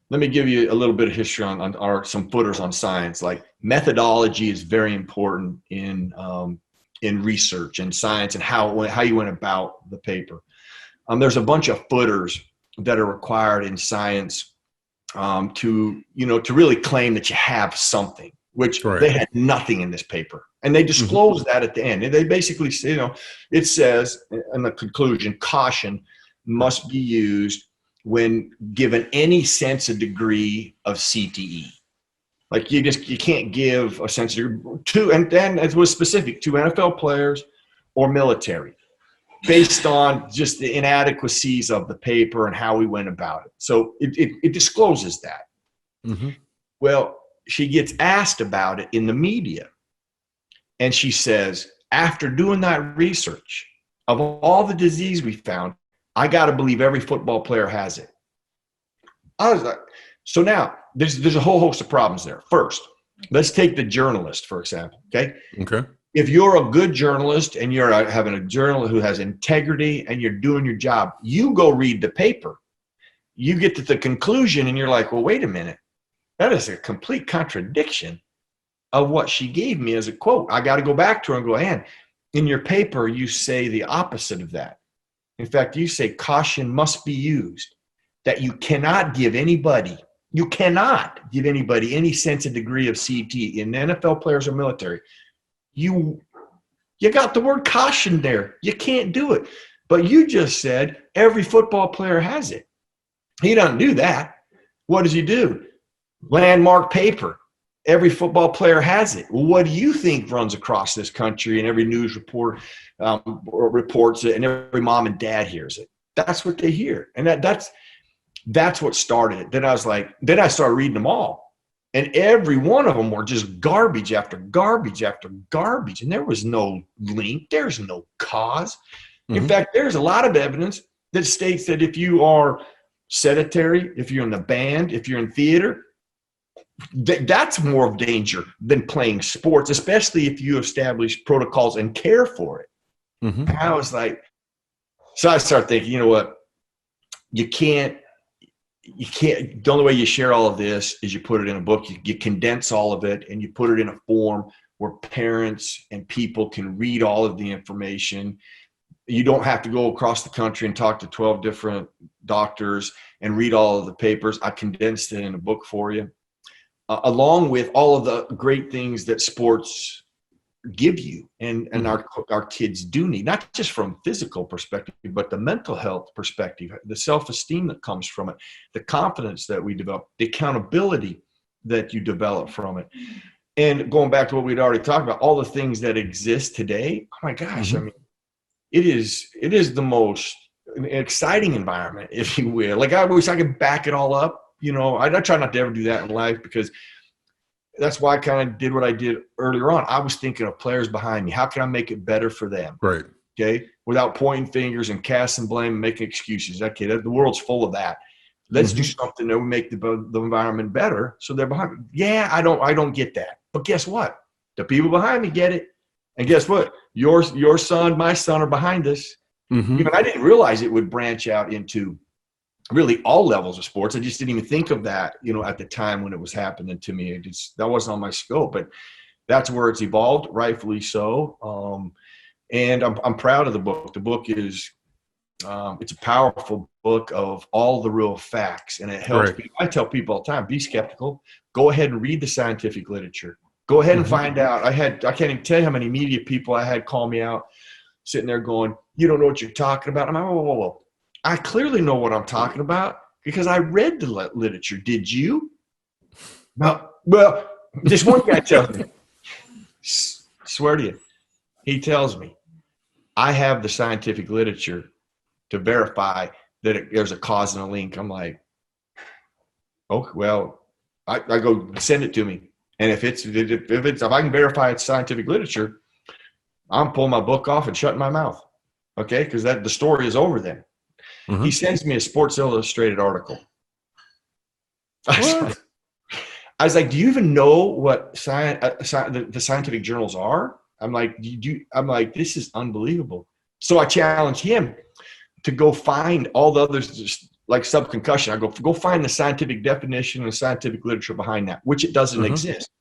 let me give you a little bit of history on some footers on science. Like methodology is very important in research and science and how you went about the paper. There's a bunch of footers that are required in science to really claim that you have something, which Right. they had nothing in this paper. And they disclose that at the end. And they basically say, it says in the conclusion, caution must be used when given any sense or degree of CTE. Like you can't give a sense of to, and then it was specific to NFL players or military, based on just the inadequacies of the paper and how we went about it. So it discloses that. Mm-hmm. Well, she gets asked about it in the media. And she says, after doing that research of all the disease we found, I got to believe every football player has it. I was like, so now there's a whole host of problems there. First, let's take the journalist, for example. Okay. If you're a good journalist and you're having a journal who has integrity and you're doing your job, you go read the paper. You get to the conclusion and you're like, well, wait a minute. That is a complete contradiction of what she gave me as a quote. I got to go back to her and go, Ann, in your paper, you say the opposite of that. In fact, you say caution must be used, that you cannot give anybody any sense of degree of CT in NFL players or military. You got the word caution there. You can't do it. But you just said every football player has it. He doesn't do that. What does he do? Landmark paper. Every football player has it. Well, what do you think runs across this country and every news report reports it and every mom and dad hears it? That's what they hear. And that's what started it. Then I started reading them all. And every one of them were just garbage after garbage after garbage. And there was no link. There's no cause. In fact, there's a lot of evidence that states that if you are sedentary, if you're in the band, if you're in theater, that's more of danger than playing sports, especially if you establish protocols and care for it. And I was like, so I started thinking, you know what? You can't, the only way you share all of this is you put it in a book. You condense all of it and you put it in a form where parents and people can read all of the information. You don't have to go across the country and talk to 12 different doctors and read all of the papers. I condensed it in a book for you, along with all of the great things that sports give you and our kids do need, not just from physical perspective, but the mental health perspective, the self-esteem that comes from it, the confidence that we develop, the accountability that you develop from it. And going back to what we'd already talked about, all the things that exist today, oh my gosh, I mean, it is the most exciting environment, if you will. Like I wish I could back it all up. I try not to ever do that in life because that's why I kind of did what I did earlier on. I was thinking of players behind me. How can I make it better for them? Right. Okay. Without pointing fingers and casting blame and making excuses. Okay. The world's full of that. Let's do something that will make the environment better. So they're behind me. Yeah. I don't get that. But guess what? The people behind me get it. And guess what? Your son, my son are behind us. Even I didn't realize it would branch out into really all levels of sports. I just didn't even think of that, at the time when it was happening to me. That wasn't on my scope, but that's where it's evolved, rightfully so. And I'm proud of the book. The book is, it's a powerful book of all the real facts, and it helps people. I tell people all the time, be skeptical, go ahead and read the scientific literature. Go ahead and find out. I can't even tell you how many media people I had call me out, sitting there going, you don't know what you're talking about. I'm like, whoa. I clearly know what I'm talking about because I read the literature. Did you? No. Well, just one guy tells me, swear to you, he tells me, I have the scientific literature to verify that there's a cause and a link. I'm like, oh, well, I go send it to me. And if I can verify it's scientific literature, I'm pulling my book off and shutting my mouth. Okay. Because the story is over then. He sends me a Sports Illustrated article. I was like, do you even know what the scientific journals are? I'm like, this is unbelievable. So I challenged him to go find all the others, just like subconcussion. I go find the scientific definition and the scientific literature behind that, which it doesn't exist.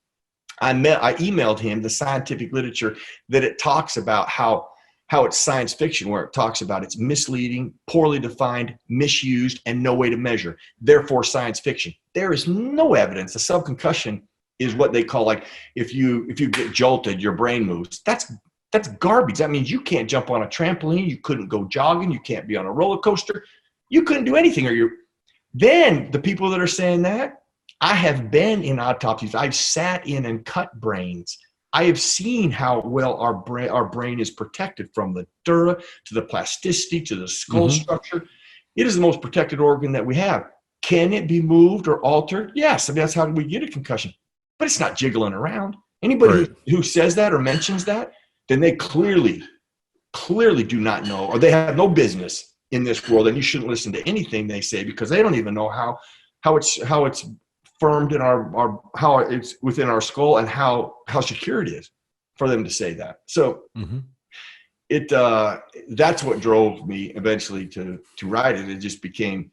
I emailed him the scientific literature that it talks about how how it's science fiction, where it talks about it's misleading, poorly defined, misused, and no way to measure. Therefore, science fiction. There is no evidence. A subconcussion is what they call, like, if you get jolted, your brain moves. That's garbage. That means you can't jump on a trampoline, you couldn't go jogging, you can't be on a roller coaster, you couldn't do anything. Then the people that are saying that, I have been in autopsies. I've sat in and cut brains. I have seen how well our brain is protected, from the dura to the plasticity to the skull structure. It is the most protected organ that we have. Can it be moved or altered? Yes. I mean, that's how we get a concussion. But it's not jiggling around. Anybody who says that or mentions that, then they clearly do not know, or they have no business in this world. And you shouldn't listen to anything they say, because they don't even know how it's firmed in how it's within our skull, and how secure it is for them to say that. So that's what drove me eventually to write it. It just became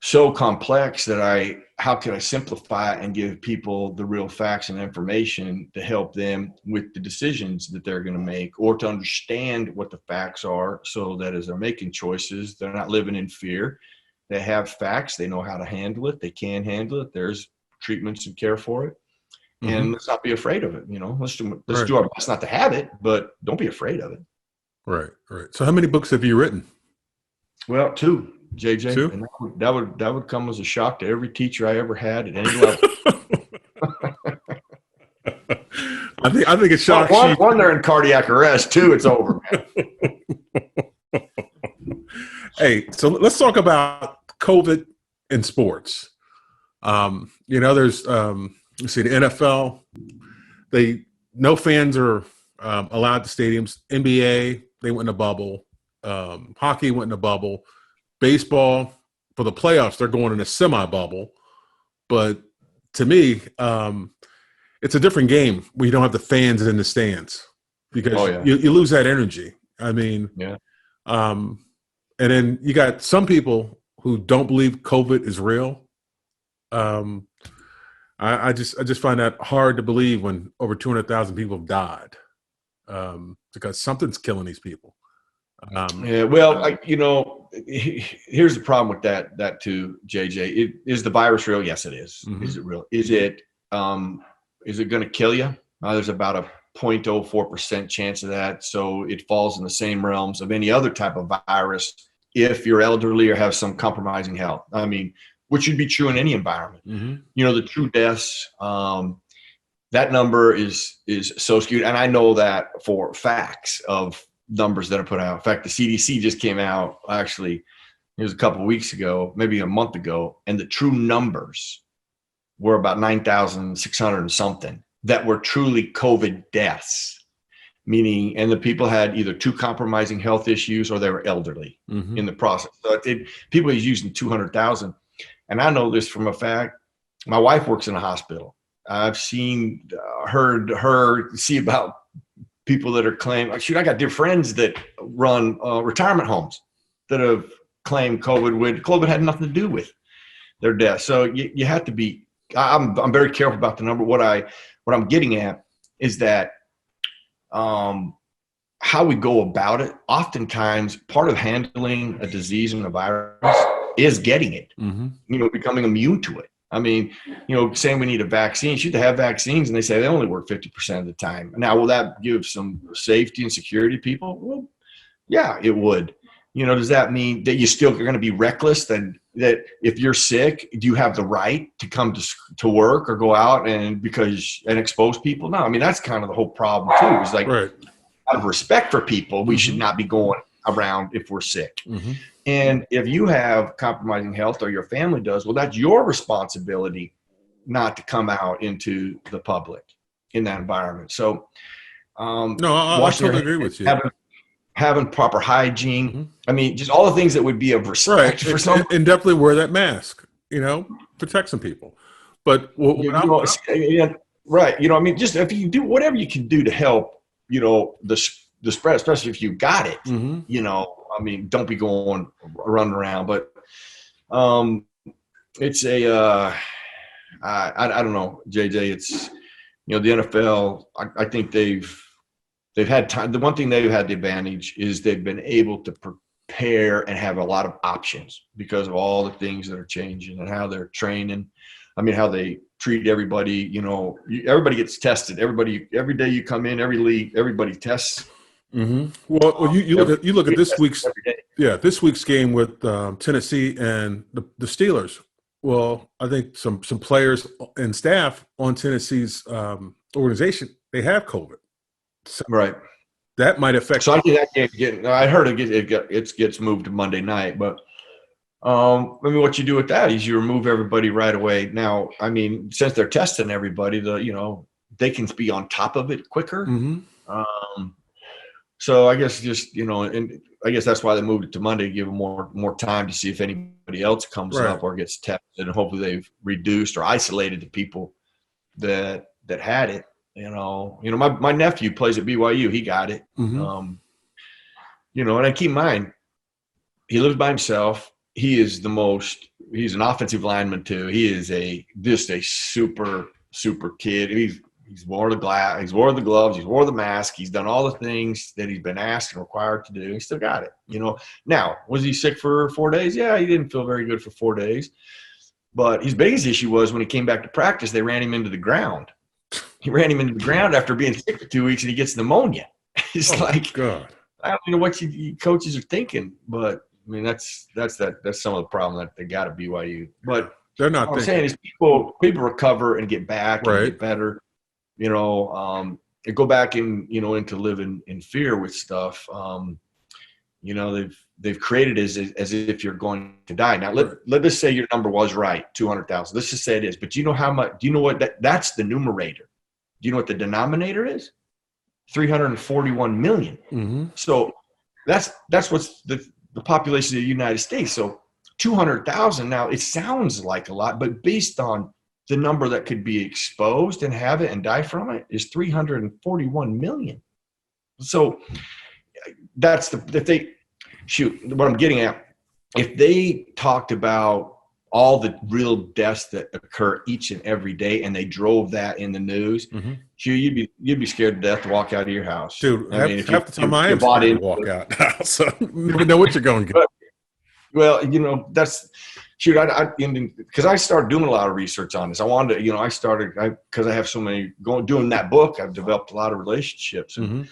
so complex that how can I simplify it and give people the real facts and information to help them with the decisions that they're going to make, or to understand what the facts are, so that as they're making choices, they're not living in fear. They have facts. They know how to handle it. They can handle it. There's treatments and care for it. And let's not be afraid of it. Let's do our best not to have it, but don't be afraid of it. Right. So how many books have you written? Well, 2, JJ. 2? And that would come as a shock to every teacher I ever had at any level. I think it's shocks you. One, they're in cardiac arrest. 2, it's over, man. Hey, so let's talk about COVID in sports. There's let's see, the NFL. No fans are allowed to stadiums. NBA, they went in a bubble. Hockey went in a bubble. Baseball, for the playoffs, they're going in a semi-bubble. But to me, it's a different game when you don't have the fans in the stands, because you lose that energy. I mean, and then you got some people who don't believe COVID is real. I just find that hard to believe when over 200,000 people have died, because something's killing these people. Well, here's the problem with that too, JJ. Is the virus real? Yes, it is. Is it real? Is it going to kill you? There's about a 0.04% chance of that. So it falls in the same realms of any other type of virus if you're elderly or have some compromising health. I mean, which would be true in any environment. The true deaths, that number is so skewed. And I know that for facts of numbers that are put out. In fact, the CDC just came out, actually, it was a couple of weeks ago, maybe a month ago, and the true numbers were about 9,600 and something that were truly COVID deaths, meaning, and the people had either 2 compromising health issues or they were elderly in the process. So people are using 200,000. And I know this from a fact. My wife works in a hospital. I've heard her see about people that are claiming, shoot, I got dear friends that run retirement homes that have claimed COVID had nothing to do with their death. So you have to be, I'm very careful about the number. What I'm getting at is that how we go about it, oftentimes part of handling a disease and a virus is getting it, becoming immune to it. I mean, saying we need a vaccine, should they have vaccines? And they say they only work 50% of the time. Now, will that give some safety and security to people? Well, yeah, it would. Does that mean that you still are going to be reckless? That if you're sick, do you have the right to come to work or go out and expose people? No, I mean, that's kind of the whole problem too. It's like, out of respect for people, we should not be going around if we're sick. And if you have compromising health or your family does, well, that's your responsibility not to come out into the public in that environment. So, no, I totally agree with you. Having proper hygiene. I mean, just all the things that would be of respect for someone. And definitely wear that mask, protect some people. But right. I mean, just if you do whatever you can do to help, the spread, especially if you got it, I mean, don't be running around, but it's I don't know, JJ, it's, the NFL, I think they've they've had time. The one thing they've had the advantage is they've been able to prepare and have a lot of options because of all the things that are changing and how they're training. I mean, how they treat everybody. You know, everybody gets tested. Every day you come in, every league, everybody tests. Mm-hmm. Well, you look at this week's game with Tennessee and the Steelers. Well, I think some players and staff on Tennessee's organization, they have COVID. So Right. that might affect. So I think that game I heard it gets moved to Monday night, but I mean, what you do with that is you remove everybody right away. Now, I mean, since they're testing everybody, they can be on top of it quicker. Mm-hmm. So I guess just, and I guess that's why they moved it to Monday, to give them more time to see if anybody else comes up or gets tested, and hopefully they've reduced or isolated the people that had it. My nephew plays at BYU. He got it. Mm-hmm. And I keep in mind, he lives by himself. He's an offensive lineman too. He is just a super, super kid. He's wore the glass, he's wore the gloves, he's wore the mask, he's done all the things that he's been asked and required to do. He still got it. Now, was he sick for 4 days? Yeah, he didn't feel very good for 4 days. But his biggest issue was when he came back to practice, they ran him into the ground. He ran him into the ground after being sick for 2 weeks, and he gets pneumonia. It's God. I don't know what you coaches are thinking, but I mean that's some of the problem that they got at BYU. But they're not. What I'm saying is people recover and get back and get better. And go back and into living in fear with stuff. They've created as if you're going to die. Now let us say your number was right, 200,000. Let's just say it is. But do you know how much? Do you know what that's the numerator? Do you know what the denominator is? 341 million. Mm-hmm. So that's what's the population of the United States. So 200,000 now, it sounds like a lot, but based on the number that could be exposed and have it and die from it is 341 million. So that's what I'm getting at. If they talked about all the real deaths that occur each and every day and they drove that in the news, mm-hmm. You'd be scared to death to walk out of your house. Dude, half the time I am scared to walk out. So you never know what you're going to get. Well, that's because I started doing a lot of research on this. I wanted to, because I have so many doing that book, I've developed a lot of relationships. And mm-hmm.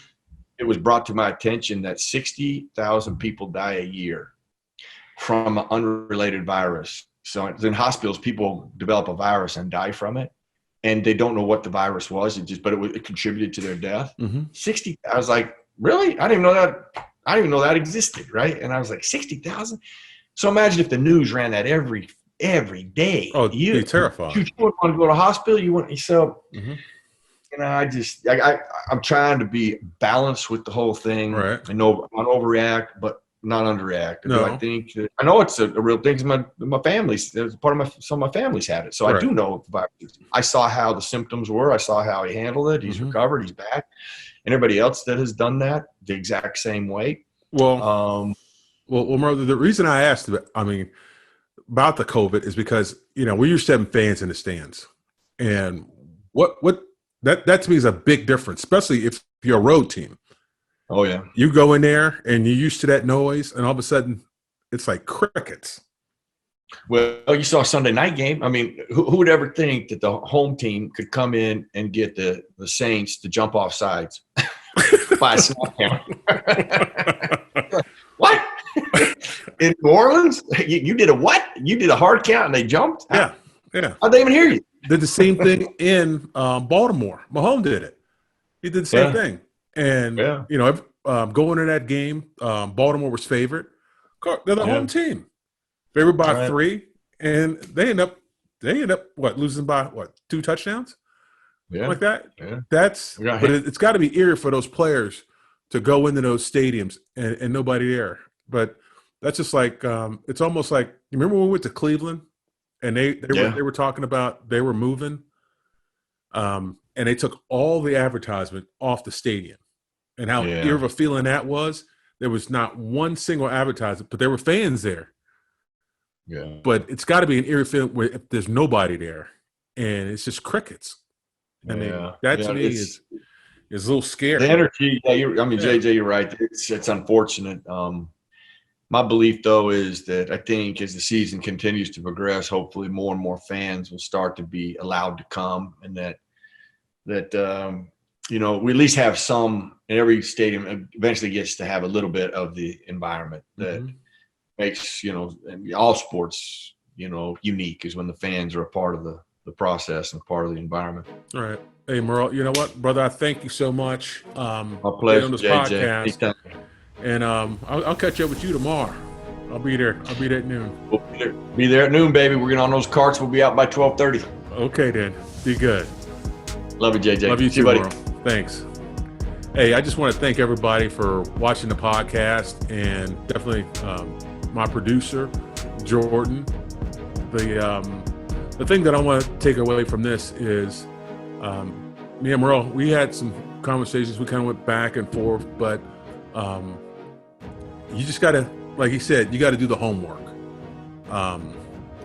It was brought to my attention that 60,000 people die a year from an unrelated virus. So in hospitals, people develop a virus and die from it, and they don't know what the virus was. It contributed to their death. Mm-hmm. 60. I was like, really? I didn't even know that existed, right? And I was like, 60,000. So imagine if the news ran that every day. Oh, you'd be terrified. You wouldn't want to go to the hospital. You wouldn't. So, mm-hmm. I'm trying to be balanced with the whole thing. Right. I know not overreact, but not underreact. No. I know it's a real thing. My family's some of my family's had it, so right. I do know the virus. I saw how the symptoms were. I saw how he handled it. He's mm-hmm. recovered. He's back. And everybody else that has done that the exact same way. Well, Merril, the reason I asked about the COVID is because we're used to having fans in the stands, and what that to me is a big difference, especially if you're a road team. Oh yeah, you go in there and you're used to that noise, and all of a sudden, it's like crickets. Well, you saw a Sunday night game. I mean, who would ever think that the home team could come in and get the Saints to jump off sides by a snap count? What? In New Orleans? You did a what? You did a hard count and they jumped? Yeah. How'd they even hear you? Did the same thing in Baltimore. Mahomes did it. He did the same thing. And, going to that game, Baltimore was favored. They're the home team. Favored by 3, and they end up losing by 2 touchdowns? Yeah. Like that? Yeah. But it's got to be eerie for those players to go into those stadiums and nobody there. But that's just like it's almost like, you remember when we went to Cleveland and they were talking about they were moving and they took all the advertisement off the stadium, and how eerie of a feeling that was. There was not one single advertisement, but there were fans there. Yeah. But it's got to be an eerie feeling where if there's nobody there and it's just crickets. I mean, that to me is is a little scary. The energy, yeah, Yeah. JJ, you're right. It's unfortunate. My belief, though, is that I think as the season continues to progress, hopefully more and more fans will start to be allowed to come, and that we at least have some. And every stadium eventually gets to have a little bit of the environment that makes and all sports unique, is when the fans are a part of the process and part of the environment. All right. Hey, Merril, you know what, brother? I thank you so much. My pleasure, on this JJ. podcast. Anytime. And I'll catch up with you tomorrow. I'll be there. I'll be there at noon. We'll be there at noon, baby. We're getting on those carts. We'll be out by 12:30. Okay, then. Be good. Love you, JJ. Love you too, buddy. Merril. Thanks. Hey, I just want to thank everybody for watching the podcast, and definitely my producer, Jordan. The thing that I want to take away from this is me and Merril, we had some conversations. We kind of went back and forth, but you just got to, like he said, you got to do the homework.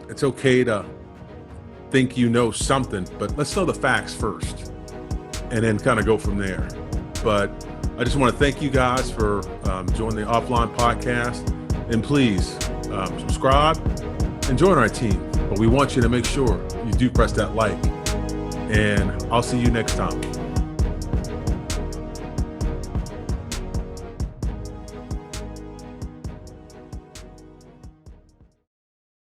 It's okay to think you know something, but let's know the facts first and then kind of go from there. But I just want to thank you guys for joining the Offline podcast, and please subscribe and join our team. But we want you to make sure you do press that like, and I'll see you next time.